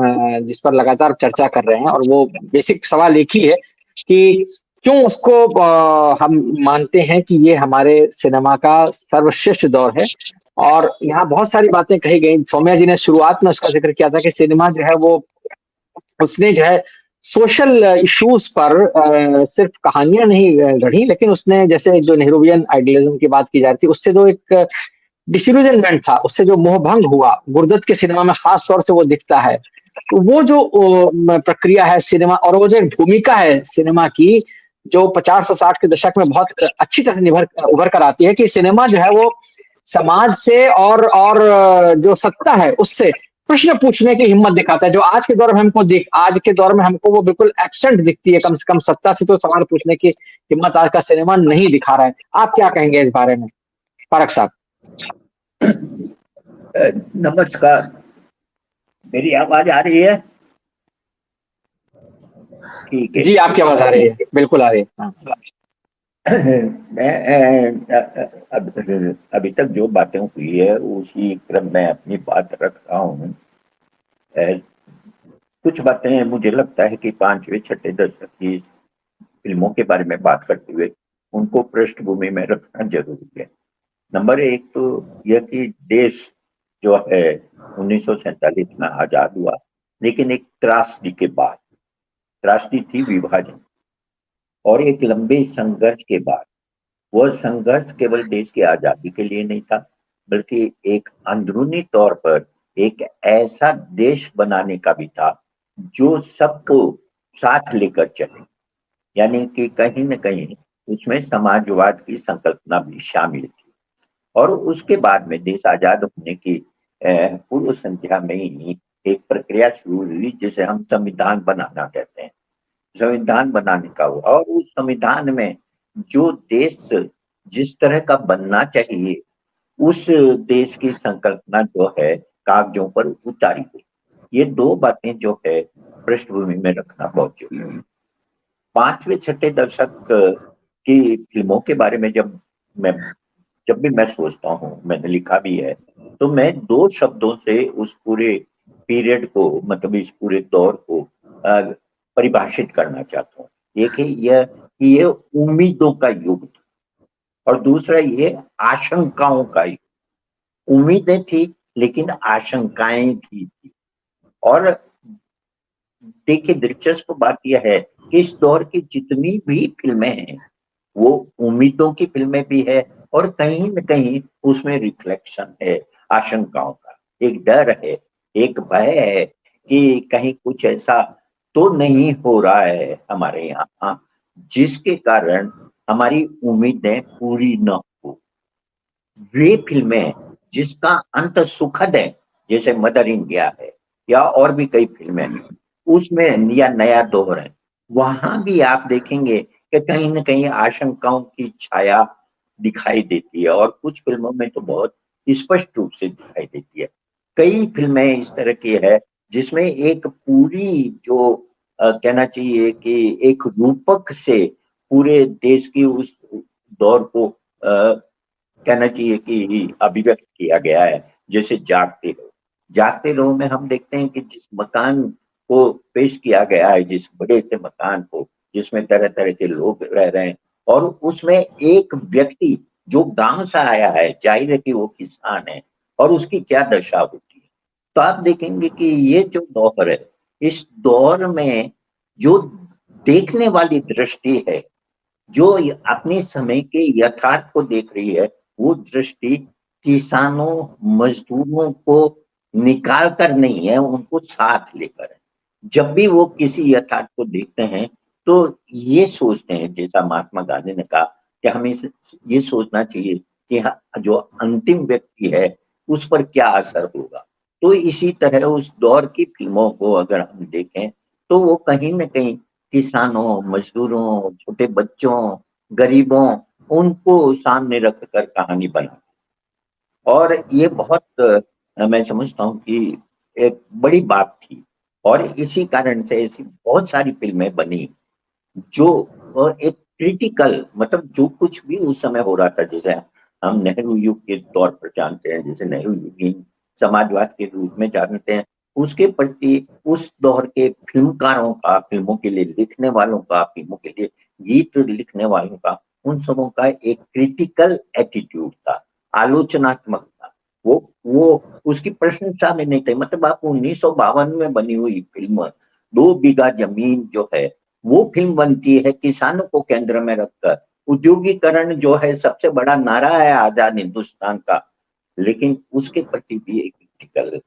जिस पर लगातार चर्चा कर रहे हैं, और वो बेसिक सवाल एक ही है कि क्यों उसको हम मानते हैं कि ये हमारे सिनेमा का सर्वश्रेष्ठ दौर है। और यहाँ बहुत सारी बातें कही गई। सौम्या जी ने शुरुआत में उसका जिक्र किया था कि सिनेमा जो है वो, उसने जो है सोशल इश्यूज पर सिर्फ कहानियां नहीं गढ़ी, लेकिन उसने, जैसे जो नेहरूवियन आइडियलिज्म की बात की जा रही थी, उससे जो एक डिsillusionment था, उससे जो मोहभंग हुआ, गुरदत के सिनेमा में खास तौर से वो दिखता है। तो वो जो प्रक्रिया है सिनेमा, और वो जो एक भूमिका है सिनेमा की, जो 50 और 60 के दशक में बहुत अच्छी तरह उभर कर आती है, कि सिनेमा जो है वो समाज से और जो सत्ता है उससे प्रश्न पूछने की हिम्मत दिखाता है। जो आज के दौर में आज के दौर में हमको वो बिल्कुल एब्सेंट दिखती है। कम से कम सत्ता से तो सवाल पूछने की हिम्मत आज का सिनेमा नहीं दिखा रहा है। आप क्या कहेंगे इस बारे में, पारक साहब? नमस्कार, मेरी आवाज आ रही है? ठीक है जी, आपकी आवाज आ रही है, बिल्कुल आ रही है। हाँ। मैं अभी तक जो बातें हुई है उसी क्रम में अपनी बात रख रहा हूँ। कुछ बातें मुझे लगता है कि 5वें 6ठे दशक की फिल्मों के बारे में बात करते हुए उनको पृष्ठभूमि में रखना जरूरी है। नंबर 1 तो यह कि देश जो है 1947 में आजाद हुआ, लेकिन एक त्रासदी के बाद, त्रासदी थी विभाजन, और एक लंबे संघर्ष के बाद। वह संघर्ष केवल देश की आजादी के लिए नहीं था, बल्कि एक अंदरूनी तौर पर एक ऐसा देश बनाने का भी था जो सबको साथ लेकर चले। यानी कि कहीं न कहीं उसमें समाजवाद की संकल्पना भी शामिल थी। और उसके बाद में देश आजाद होने की पूर्व संध्या में ही एक प्रक्रिया शुरू हुई जिसे हम संविधान बनाना कहते हैं। संविधान बनाने का हुआ, और उस संविधान में जो देश जिस तरह का बनना चाहिए उस देश की संकल्पना जो है कागजों पर उतारी गई। ये 2 बातें जो है पृष्ठभूमि में रखना बहुत जरूरी है। 5वें 6ठे दशक की फिल्मों के बारे में जब भी मैं सोचता हूँ, मैंने लिखा भी है, तो मैं 2 शब्दों से उस पूरे पीरियड को, मतलब इस पूरे दौर को परिभाषित करना चाहता हूँ। एक है यह कि ये उम्मीदों का युग था, और दूसरा ये आशंकाओं का युग। उम्मीदें थी लेकिन आशंकाएं भी थी। और देखिए, दिलचस्प बात यह है कि इस दौर की जितनी भी फिल्में हैं वो उम्मीदों की फिल्में भी है, और कहीं न कहीं उसमें रिफ्लेक्शन है आशंकाओं का। एक डर है, एक भय है कि कहीं कुछ ऐसा तो नहीं हो रहा है हमारे यहाँ जिसके कारण हमारी उम्मीदें पूरी न हो। वे फिल्में जिसका अंत सुखद है, जैसे मदर इंडिया है या और भी कई फिल्में हैं, उसमें या नया दौर है, वहां भी आप देखेंगे कि कहीं न कहीं आशंकाओं की छाया दिखाई देती है, और कुछ फिल्मों में तो बहुत स्पष्ट रूप से दिखाई देती है। कई फिल्में इस तरह की है जिसमें एक पूरी जो कहना चाहिए कि एक रूपक से पूरे देश की उस दौर को कहना चाहिए कि अभिव्यक्त किया गया है। जैसे जागते रहो, जागते रहो में हम देखते हैं कि जिस मकान को पेश किया गया है, जिस बड़े से मकान को जिसमें तरह तरह के लोग रह रहे हैं, और उसमें एक व्यक्ति जो गांव से आया है, जाहिर है कि वो किसान है, और उसकी क्या दशा होती है। तो आप देखेंगे कि ये जो दौर है, इस दौर में जो देखने वाली दृष्टि है, जो अपने समय के यथार्थ को देख रही है, वो दृष्टि किसानों मजदूरों को निकाल कर नहीं है, उनको साथ लेकर है। जब भी वो किसी यथार्थ को देखते हैं तो ये सोचते हैं, जैसा महात्मा गांधी ने कहा कि हमें ये सोचना चाहिए कि जो अंतिम व्यक्ति है उस पर क्या असर होगा। तो इसी तरह उस दौर की फिल्मों को अगर हम देखें तो वो कहीं न कहीं किसानों, मजदूरों, छोटे बच्चों, गरीबों, उनको सामने रख कर कहानी बना, और ये बहुत मैं समझता हूँ कि एक बड़ी बात थी। और इसी कारण से ऐसी बहुत सारी फिल्में बनी जो एक क्रिटिकल, मतलब जो कुछ भी उस समय हो रहा था, जैसे हम नेहरू युग के तौर पर जानते हैं, जैसे नेहरू युगीन समाजवाद के रूप में जानते हैं, उसके प्रति उस दौर के फिल्मकारों का, फिल्मों के लिए लिखने वालों का, फिल्मों के लिए गीत लिखने वालों का, उन सबों का एक क्रिटिकल एटीट्यूड था, आलोचनात्मक था। वो उसकी प्रशंसा में नहीं थे। मतलब आप 1952 में बनी हुई फिल्म 2 बीघा जमीन जो है, वो फिल्म बनती है किसानों को केंद्र में रखकर। उद्योगीकरण जो है सबसे बड़ा नारा है आजाद हिंदुस्तान का, लेकिन उसके प्रति भी एक क्रिटिकल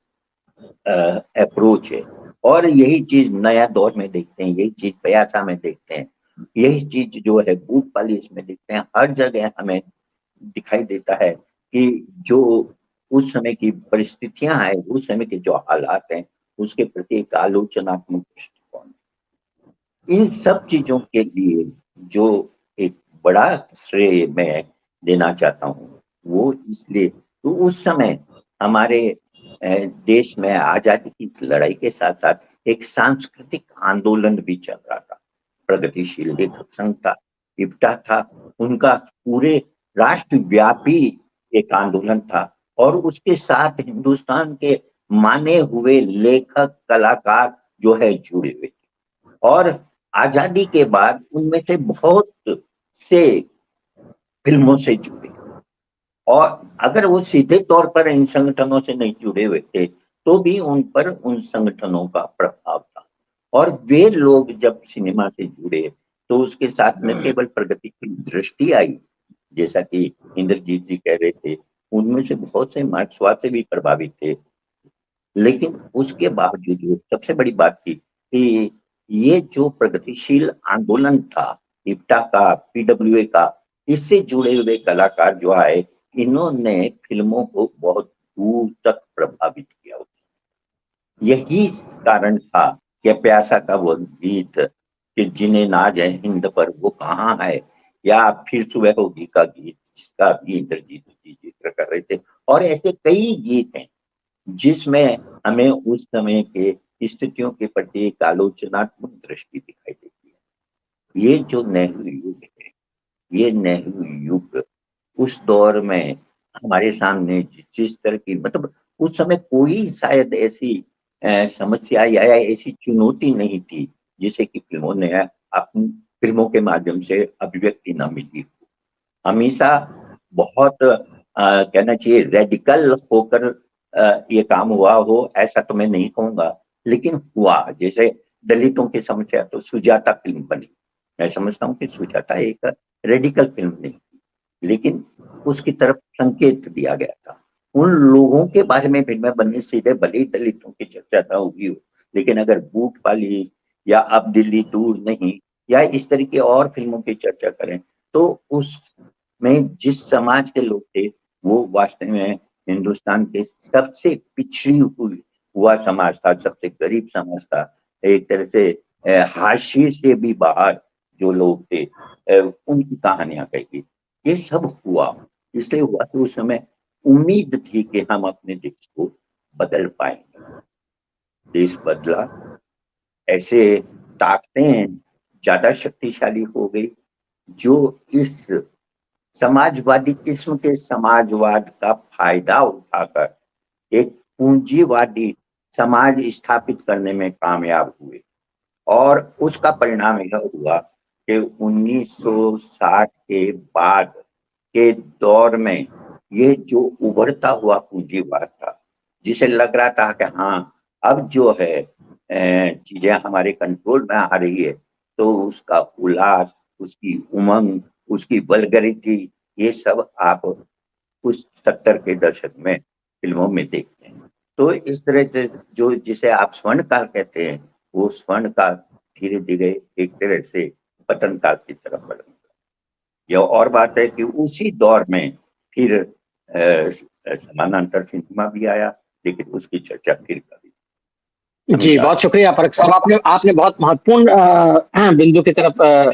अप्रोच है। और यही चीज नया दौर में देखते हैं, यही चीज बयासा में देखते हैं, यही चीज जो है बूट पालिश में देखते हैं। हर जगह हमें दिखाई देता है कि जो उस समय की परिस्थितियां हैं, उस समय के जो हालात हैं, उसके प्रति एक आलोचनात्मक दृष्टिकोण। इन सब चीजों के लिए जो एक बड़ा श्रेय मैं देना चाहता हूँ, वो इसलिए तो उस समय हमारे देश में आजादी की लड़ाई के साथ साथ एक सांस्कृतिक आंदोलन भी चल रहा था। प्रगतिशील लेखक संघ का, इप्टा था, उनका पूरे राष्ट्रव्यापी एक आंदोलन था, और उसके साथ हिंदुस्तान के माने हुए लेखक कलाकार जो है जुड़े हुए थे। और आजादी के बाद उनमें से बहुत से फिल्मों से जुड़े, और अगर वो सीधे तौर पर इन संगठनों से नहीं जुड़े हुए थे तो भी उन पर उन संगठनों का प्रभाव था। और वे लोग जब सिनेमा से जुड़े तो उसके साथ न केवल प्रगति की दृष्टि आई, जैसा कि इंद्रजीत जी कह रहे थे, उनमें से बहुत से मार्क्सवाद से भी प्रभावित थे, लेकिन उसके बावजूद सबसे बड़ी बात थी कि ये जो प्रगतिशील आंदोलन था इप्टा का, पीडब्ल्यूए का, इससे जुड़े हुए कलाकार जो आए, इन्होंने फिल्मों को बहुत दूर तक प्रभावित किया। यही कारण था कि प्यासा का वो गीत कि जिन्हें नाज है हिंद पर वो कहाँ है, या फिर सुबह होगी का गीत जिसका भी इंद्रजीत जी जिक्र कर रहे थे। और ऐसे कई गीत हैं जिसमें हमें उस समय के स्थितियों के प्रति एक आलोचनात्मक दृष्टि दिखाई देती है। ये जो नेहरू युग है, ये नेहरू युग उस दौर में हमारे सामने जिस तरह की, मतलब उस समय कोई शायद ऐसी समस्या या ऐसी चुनौती नहीं थी जिसे कि फिल्मों ने अपनी फिल्मों के माध्यम से अभिव्यक्ति न मिली। हमेशा बहुत कहना चाहिए रेडिकल होकर ये काम हुआ हो, ऐसा तो मैं नहीं कहूंगा, लेकिन हुआ। जैसे दलितों की समस्या तो सुजाता फिल्म बनी। मैं समझता हूँ कि सुजाता एक रेडिकल फिल्म नहीं, लेकिन उसकी तरफ संकेत दिया गया था। उन लोगों के बारे में फिल्में बननी सीधे भले ही दलितों की चर्चा ना हुई हो, लेकिन अगर बूट वाली या अब दिल्ली दूर नहीं या इस तरह की और फिल्मों की चर्चा करें तो उसमें जिस समाज के लोग थे वो वास्तव में हिंदुस्तान के सबसे पिछड़ी हुआ समाज था, सबसे गरीब समाज था। एक तरह से हाशिए से भी बाहर जो लोग थे उनकी कहानियां कही। ये सब हुआ, इसलिए हुआ कि उस समय उम्मीद थी कि हम अपने देश को बदल पाएंगे। देश बदला, ऐसे ताकतें ज्यादा शक्तिशाली हो गई जो इस समाजवादी किस्म के समाजवाद का फायदा उठाकर एक पूंजीवादी समाज स्थापित करने में कामयाब हुए। और उसका परिणाम यह हुआ कि 1960 के बाद के दौर में ये जो उभरता हुआ पूंजीवाद था, जिसे लग रहा था कि हाँ अब जो है चीजें हमारे कंट्रोल में आ रही है, तो उसका उल्लास, उसकी उमंग, उसकी वल्गैरिटी, ये सब आप उस 70 के दशक में फिल्मों में देखते हैं। तो इस तरह से जो जिसे आप स्वर्ण काल कहते हैं, वो स्वर्ण काल धीरे धीरे एक तरह से पतन काल की तरफ बढ़ गया। यह और बात है कि उसी दौर में फिर समानांतर सिनेमा भी आया, लेकिन उसकी चर्चा फिर कभी। जी, बहुत शुक्रिया परख साहब। आपने बहुत महत्वपूर्ण बिंदु की तरफ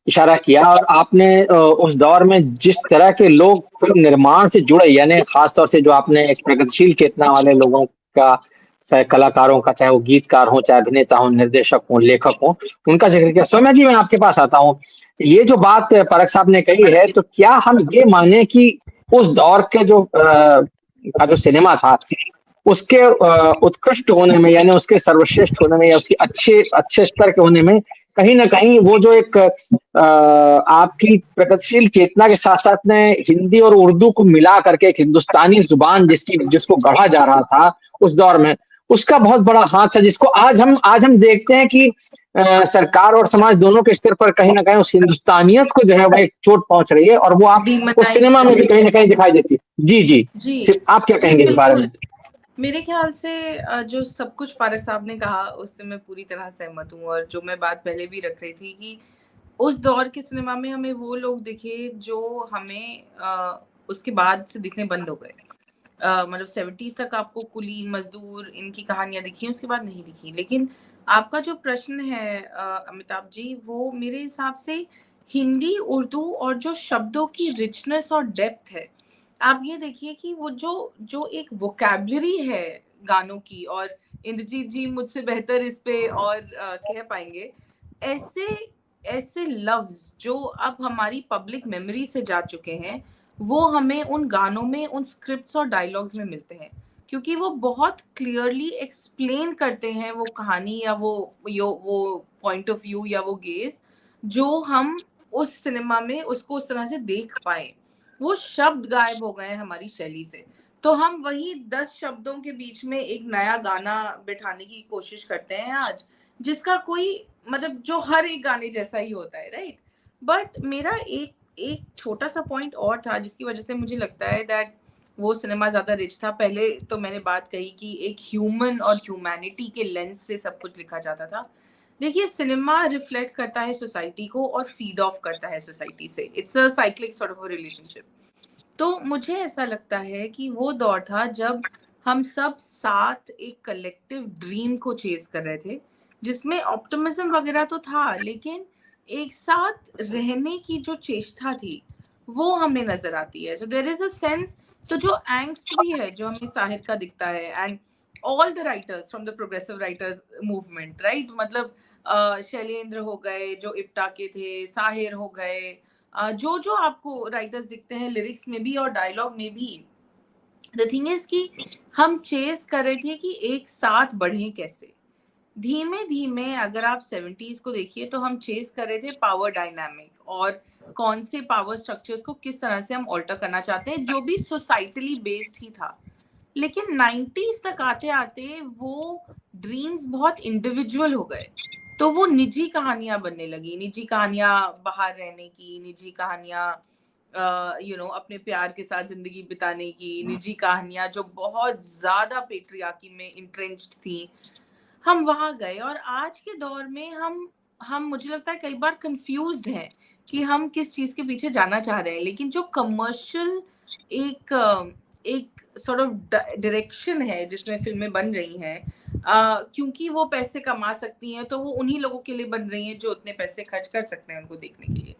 इशारा किया, और आपने उस दौर में जिस तरह के लोग फिल्म निर्माण से जुड़े, यानी खासतौर से जो आपने एक प्रगतिशील चेतना वाले लोगों का, चाहे कलाकारों का, चाहे वो गीतकार हो, चाहे अभिनेता हो, निर्देशक हो, लेखक हो, उनका जिक्र किया। सौम्या जी, मैं आपके पास आता हूँ। ये जो बात परख साहब ने कही है, तो क्या हम ये माने कि उस दौर के जो सिनेमा था, उसके उत्कृष्ट होने में, यानी उसके सर्वश्रेष्ठ होने में, या उसके अच्छे स्तर के होने में, कहीं ना कहीं वो जो एक आपकी प्रगतिशील चेतना के साथ साथ में हिंदी और उर्दू को मिला करके एक हिंदुस्तानी जुबान जिसको गढ़ा जा रहा था उस दौर में, उसका बहुत बड़ा हाथ था, जिसको आज हम देखते हैं कि सरकार और समाज दोनों के स्तर पर कहीं ना कहीं उस हिंदुस्तानियत को जो है वो एक चोट पहुंच रही है, और वो आप उस सिनेमा में भी कहीं ना कहीं दिखाई देती है। जी जी जी, आप क्या कहेंगे इस बारे में? मेरे ख्याल से जो सब कुछ पारक साहब ने कहा उससे मैं पूरी तरह सहमत हूँ, और जो मैं बात पहले भी रख रही थी कि उस दौर के सिनेमा में हमें वो लोग दिखे जो हमें उसके बाद से दिखने बंद हो गए। मतलब 70s तक आपको कुली, मजदूर, इनकी कहानियां दिखी, उसके बाद नहीं दिखी। लेकिन आपका जो प्रश्न है अमिताभ जी, वो मेरे हिसाब से हिंदी, उर्दू और जो शब्दों की रिचनेस और डेप्थ है, आप ये देखिए कि वो जो एक वोकैबुलरी है गानों की, और इंद्रजीत जी मुझसे बेहतर इस पे और कह पाएंगे, ऐसे ऐसे लफ्ज जो अब हमारी पब्लिक मेमोरी से जा चुके हैं, वो हमें उन गानों में, उन स्क्रिप्ट्स और डायलॉग्स में मिलते हैं, क्योंकि वो बहुत क्लियरली एक्सप्लेन करते हैं वो कहानी या वो पॉइंट ऑफ व्यू या वो गेज जो हम उस सिनेमा में उसको उस तरह से देख पाए। वो शब्द गायब हो गए हमारी शैली से, तो हम वही 10 शब्दों के बीच में एक नया गाना बिठाने की कोशिश करते हैं आज, जिसका कोई मतलब जो हर एक गाने जैसा ही होता है, राइट। बट मेरा एक छोटा सा पॉइंट और था जिसकी वजह से मुझे लगता है दैट वो सिनेमा ज्यादा रिच था। पहले तो मैंने बात कही कि एक ह्यूमन और ह्यूमैनिटी के लेंस से सब कुछ लिखा जाता था। देखिए, सिनेमा रिफ्लेक्ट करता है सोसाइटी को और फीड ऑफ करता है सोसाइटी से। It's a cyclic sort of relationship. तो मुझे ऐसा लगता है कि वो दौर था जब हम सब साथ एक कलेक्टिव ड्रीम को चेस कर रहे थे, जिसमें ऑप्टिमिज्म वगैरह तो था, लेकिन एक साथ रहने की जो चेष्टा थी वो हमें नजर आती है। So there is a sense, तो जो एंग्स्ट भी है जो हमें साहिर का दिखता है, and all the writers from the progressive writers movement, right, मतलब शैलेंद्र हो गए जो इप्टा के थे, साहिर हो गए, जो जो आपको राइटर्स दिखते हैं लिरिक्स में भी और डायलॉग में भी, द थिंग इज कि हम चेस कर रहे थे कि एक साथ बढ़े कैसे। धीमे धीमे अगर आप 70s को देखिए तो हम चेस कर रहे थे पावर डायनामिक और कौन से पावर स्ट्रक्चर्स को किस तरह से हम ऑल्टर करना चाहते हैं, जो भी सोसाइटली बेस्ड ही था। लेकिन 90s तक आते आते वो ड्रीम्स बहुत इंडिविजुअल हो गए, तो वो निजी कहानियां बनने लगी, निजी कहानियां बाहर रहने की, निजी कहानियां अपने प्यार के साथ जिंदगी बिताने की, निजी कहानियां जो बहुत ज्यादा पेट्रियार्की में इंट्रेंच्ड थी, हम वहां गए। और आज के दौर में हम मुझे लगता है कई बार कंफ्यूज्ड हैं कि हम किस चीज के पीछे जाना चाह रहे हैं। लेकिन जो कमर्शियल एक सॉर्ट ऑफ डायरेक्शन है जिसमें फिल्में बन रही हैं, क्योंकि वो पैसे कमा सकती हैं तो वो उन्हीं लोगों के लिए बन रही हैं जो उतने पैसे खर्च कर सकते हैं उनको देखने के लिए।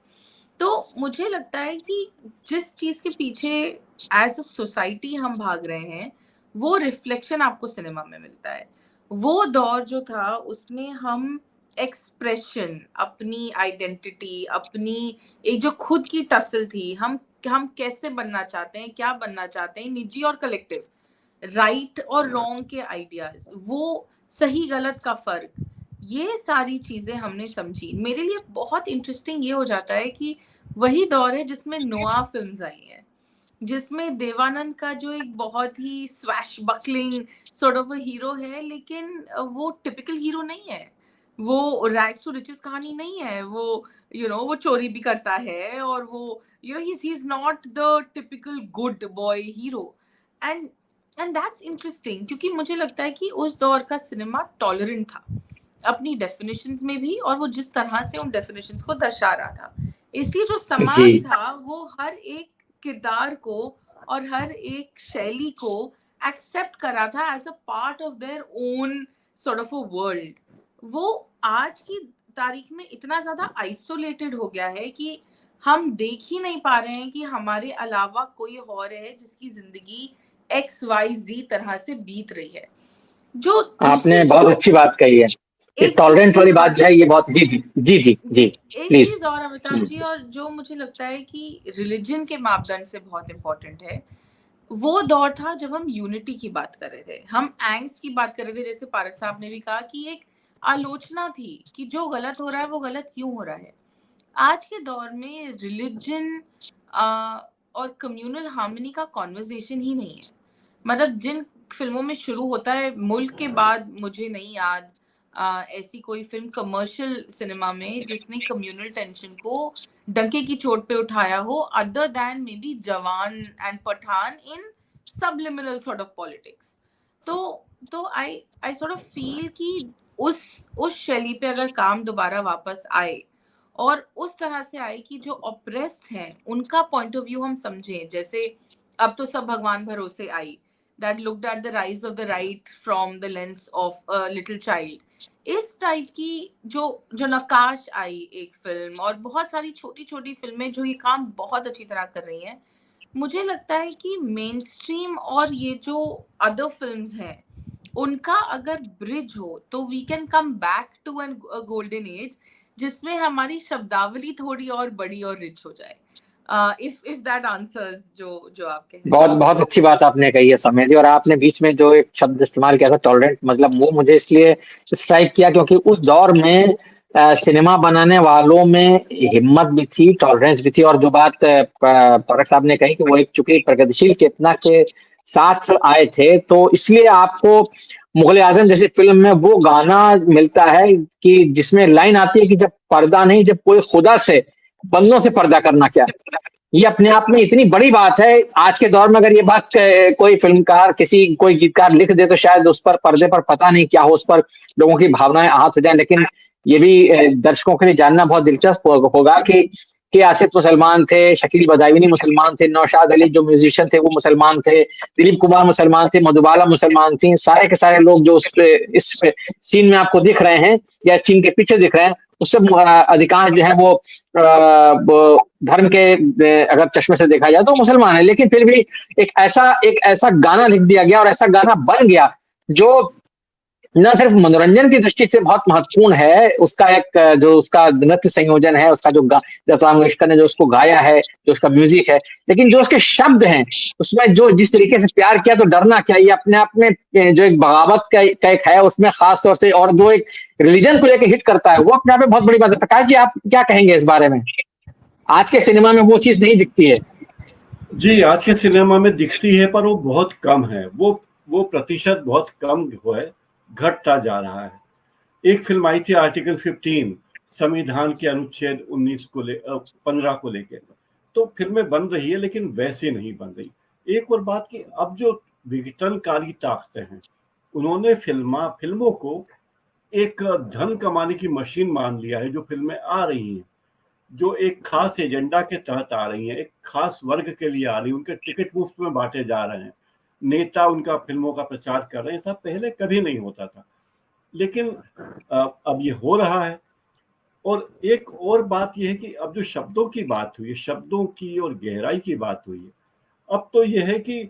तो मुझे लगता है कि जिस चीज के पीछे एज अ सोसाइटी हम भाग रहे हैं वो रिफ्लेक्शन आपको सिनेमा में मिलता है। वो दौर जो था उसमें हम एक्सप्रेशन, अपनी आइडेंटिटी, अपनी एक जो खुद की टसल थी, हम कैसे बनना चाहते हैं, क्या बनना चाहते हैं, निजी और कलेक्टिव, राइट और रॉन्ग के आइडियाज, वो सही गलत का फर्क, ये सारी चीजें हमने समझी। मेरे लिए बहुत इंटरेस्टिंग ये हो जाता है कि वही दौर है जिसमें नोआ फिल्म्स आई हैं, जिसमें देवानंद का जो एक बहुत ही swashbuckling sort of hero है, लेकिन वो टिपिकल हीरो नहीं है, वो रैग्स टू रिचेस कहानी नहीं है, वो वो चोरी भी करता है और वो he is not the typical good boy hero. And that's interesting, क्योंकि मुझे लगता है कि उस दौर का सिनेमा टॉलरेंट था अपनी डेफिनेशंस में भी, और वो जिस तरह से उन डेफिनेशंस को दर्शा रहा था, इसलिए जो समाज था वो हर एक किरदार को और हर एक शैली को एक्सेप्ट करा था as a part of their own sort of a world. वो आज की तारीख में इतना ज्यादा आइसोलेटेड हो गया है कि हम देख ही नहीं पा रहे हैं कि हमारे अलावा कोई और है जिसकी जिंदगी XYZ तरह से बीत रही है। जो आपने बहुत अच्छी बात कही है, ये टॉलरेंट वाली बात जो है ये बहुत जी जी जी जी जी एक चीज और अमिताभ जी, और जो मुझे लगता है कि रिलीजन के मापदंड से बहुत इम्पोर्टेंट है, वो दौर था जब हम यूनिटी की बात कर रहे थे, हम एंग्स्ट की बात कर रहे थे, जैसे पारक साहब ने भी कहा कि एक आलोचना थी कि जो गलत हो रहा है वो गलत क्यों हो रहा है। आज के दौर में रिलीजन और कम्युनल हार्मनी का कॉन्वर्सेशन ही नहीं है। मतलब जिन फिल्मों में शुरू होता है, मुल्क के बाद मुझे नहीं याद ऐसी कोई फिल्म कमर्शियल सिनेमा में जिसने कम्युनल टेंशन को डंके की चोट पे उठाया हो, other than maybe Jawan and Pathaan in subliminal sort of politics। तो I sort of feel कि उस शैली पे अगर काम दोबारा वापस आए और उस तरह से आए कि जो ऑप्रेस्ड हैं उनका पॉइंट ऑफ व्यू हम समझें, जैसे अब तो सब भगवान भरोसे आई, that looked at the rise of the right from the lens of a little child, इस टाइप की जो नकाश आई एक फिल्म, और बहुत सारी छोटी छोटी फिल्में जो ये काम बहुत अच्छी तरह कर रही हैं। मुझे लगता है कि मेन स्ट्रीम और ये जो अदर फिल्म्स हैं उनका अगर ब्रिज हो तो we can come back to an golden age जिसमें हमारी शब्दावली थोड़ी और बड़ी और रिच हो जाए। if that answers जो आप कह रहे हैं। बहुत अच्छी बात आपने कही है सौम्या जी, और आपने बीच में जो एक शब्द इस्तेमाल किया था टॉलरेंट, मतलब वो मुझे इसलिए स्ट्राइक किया क्योंकि उस दौर में सिनेमा बनाने वालों में हिम्मत भी थी, टॉलरेंस भी थी, और जो बात पारक साहब ने कही कि वो एक चूंकि प्रगतिशील चेतना के साथ आए थे, तो इसलिए आपको मुगल आजम जैसी फिल्म में वो गाना मिलता है कि जिसमें लाइन आती है कि जब पर्दा नहीं, जब कोई खुदा से बंदों से पर्दा करना क्या। ये अपने आप में इतनी बड़ी बात है। आज के दौर में अगर ये बात कोई फिल्मकार कोई गीतकार लिख दे तो शायद उस पर पर्दे पर पता नहीं क्या हो, उस पर लोगों की भावनाएं आहत हो जाए। लेकिन ये भी दर्शकों के लिए जानना बहुत दिलचस्प होगा कि आसिफ मुसलमान थे, शकील बदायूनी मुसलमान थे, नौशाद अली जो म्यूजिशियन थे वो मुसलमान थे, दिलीप कुमार मुसलमान थे, मधुबाला मुसलमान थी, सारे के सारे लोग जो इस सीन में आपको दिख रहे हैं या सीन के पीछे दिख रहे हैं, उससे अधिकांश जो है वो धर्म के अगर चश्मे से देखा जाए तो मुसलमान है। लेकिन फिर भी एक ऐसा गाना लिख दिया गया और ऐसा गाना बन गया जो न सिर्फ मनोरंजन की दृष्टि से बहुत महत्वपूर्ण है, उसका एक जो उसका नृत्य संयोजन है, उसका जो लता मंगेशकर ने जो उसको गाया है, जो उसका म्यूजिक है, लेकिन जो उसके शब्द हैं, उसमें जो जिस तरीके से प्यार किया तो डरना क्या, ये अपने आप में जो एक बगावत का एक है उसमें खास तौर से, और जो एक रिलीजन को लेकर हिट करता है, वो अपने आप में बहुत बड़ी बात है। प्रकाश जी, आप क्या कहेंगे इस बारे में? आज के सिनेमा में वो चीज नहीं दिखती है। जी, आज के सिनेमा में दिखती है, पर वो बहुत कम है, वो प्रतिशत बहुत कम है, घटता जा रहा है। एक फिल्म आई थी आर्टिकल 15, संविधान के अनुच्छेद 15 को लेकर, तो फिल्में बन रही है, लेकिन वैसे नहीं बन रही। एक और बात कि अब जो विघटनकारी ताकतें हैं, उन्होंने फिल्मों को एक धन कमाने की मशीन मान लिया है। जो फिल्में आ रही हैं, जो एक खास एजेंडा के तहत आ रही हैं, एक खास वर्ग के लिए आ रही हैं, उनके टिकट मुफ्त में बांटे जा रहे हैं, नेता उनका फिल्मों का प्रचार कर रहे हैं, सब पहले कभी नहीं होता था, लेकिन अब ये हो रहा है। और एक और बात यह है कि अब जो शब्दों की बात हुई है, शब्दों की और गहराई की बात हुई है, अब तो यह है कि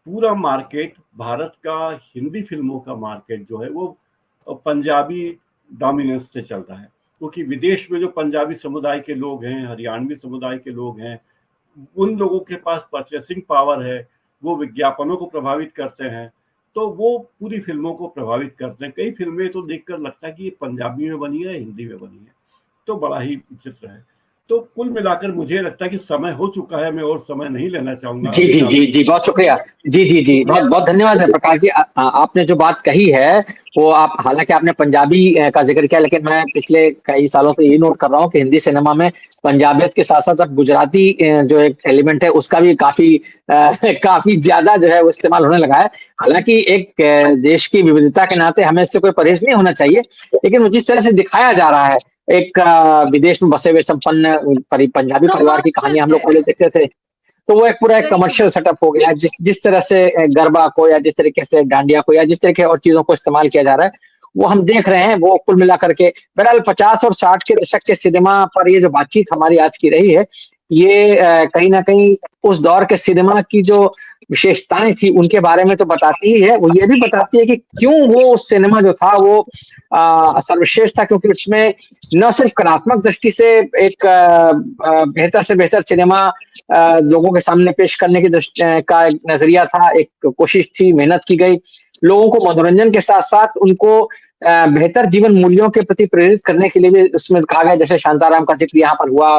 पूरा मार्केट, भारत का हिंदी फिल्मों का मार्केट जो है वो पंजाबी डोमिनेंस से चल रहा है, क्योंकि विदेश में जो पंजाबी समुदाय के लोग हैं, हरियाणवी समुदाय के लोग हैं, उन लोगों के पास परचेसिंग पावर है, वो विज्ञापनों को प्रभावित करते हैं, तो वो पूरी फिल्मों को प्रभावित करते हैं। कई फिल्में तो देखकर लगता है कि ये पंजाबी में बनी है, हिंदी में बनी है, तो बड़ा ही विचित्र है। तो कुल मिलाकर मुझे लगता है कि समय हो चुका है, मैं और समय नहीं लेना चाहूंगा। जी जी जी जी, बहुत शुक्रिया। जी जी जी, बहुत बहुत धन्यवाद है प्रकाश जी। आपने जो बात कही है वो, आप हालांकि आपने पंजाबी का जिक्र किया, लेकिन मैं पिछले कई सालों से ये नोट कर रहा हूँ कि हिंदी सिनेमा में पंजाबियत के साथ साथ अब गुजराती जो एक एलिमेंट है उसका भी काफी ज्यादा जो है वो इस्तेमाल होने लगा है। हालांकि एक देश की विविधता के नाते हमें इससे कोई परहेज नहीं होना चाहिए, लेकिन जिस तरह से दिखाया जा रहा है, एक विदेश में बसे हुए संपन्न पंजाबी परिवार की कहानी हम लोग पहले देखते थे, तो वो एक पूरा एक कमर्शियल सेटअप हो गया। जिस तरह से गरबा को, या जिस तरीके से डांडिया को, या जिस तरीके और चीजों को इस्तेमाल किया जा रहा है, वो हम देख रहे हैं। वो कुल मिलाकर के बहरहाल 50 और 60 के दशक के सिनेमा पर ये जो बातचीत हमारी आज की रही है, ये कहीं ना कहीं उस दौर के सिनेमा की जो विशेषताएं थी उनके बारे में तो बताती ही है। वो ये भी बताती है कि क्यों वो सिनेमा जो था वो सर्वश्रेष्ठ था, क्योंकि उसमें न सिर्फ कलात्मक दृष्टि से एक बेहतर से बेहतर सिनेमा लोगों के सामने पेश करने की का एक नजरिया था, एक कोशिश थी, मेहनत की गई, लोगों को मनोरंजन के साथ साथ उनको बेहतर जीवन मूल्यों के प्रति प्रेरित करने के लिए भी उसमें कहा गया। जैसे शांताराम का जिक्र यहाँ पर हुआ,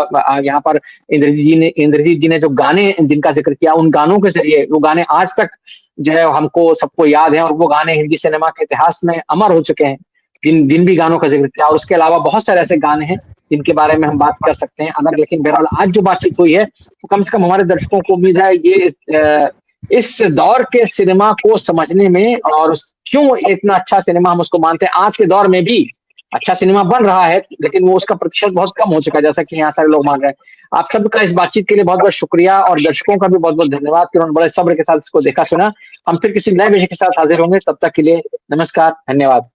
यहाँ पर इंद्रजीत जी ने जो गाने जिनका जिक्र किया, उन गानों के जरिए, वो गाने आज तक जो है हमको सबको याद है, और वो गाने हिंदी सिनेमा के इतिहास में अमर हो चुके हैं, जिन भी गानों का जिक्र किया। और उसके अलावा बहुत सारे ऐसे गाने हैं जिनके बारे में हम बात कर सकते हैं अगर, लेकिन बहरहाल आज जो बातचीत हुई है तो कम से कम हमारे दर्शकों को उम्मीद है ये इस दौर के सिनेमा को समझने में, और क्यों इतना अच्छा सिनेमा हम उसको मानते हैं। आज के दौर में भी अच्छा सिनेमा बन रहा है, लेकिन वो उसका प्रतिशत बहुत कम हो चुका है, जैसा कि यहाँ सारे लोग मान रहे हैं। आप सबका इस बातचीत के लिए बहुत बहुत शुक्रिया, और दर्शकों का भी बहुत बहुत धन्यवाद कि उन्होंने बड़े सब्र के साथ इसको देखा सुना। हम फिर किसी नए विषय के साथ हाजिर होंगे, तब तक के लिए नमस्कार, धन्यवाद।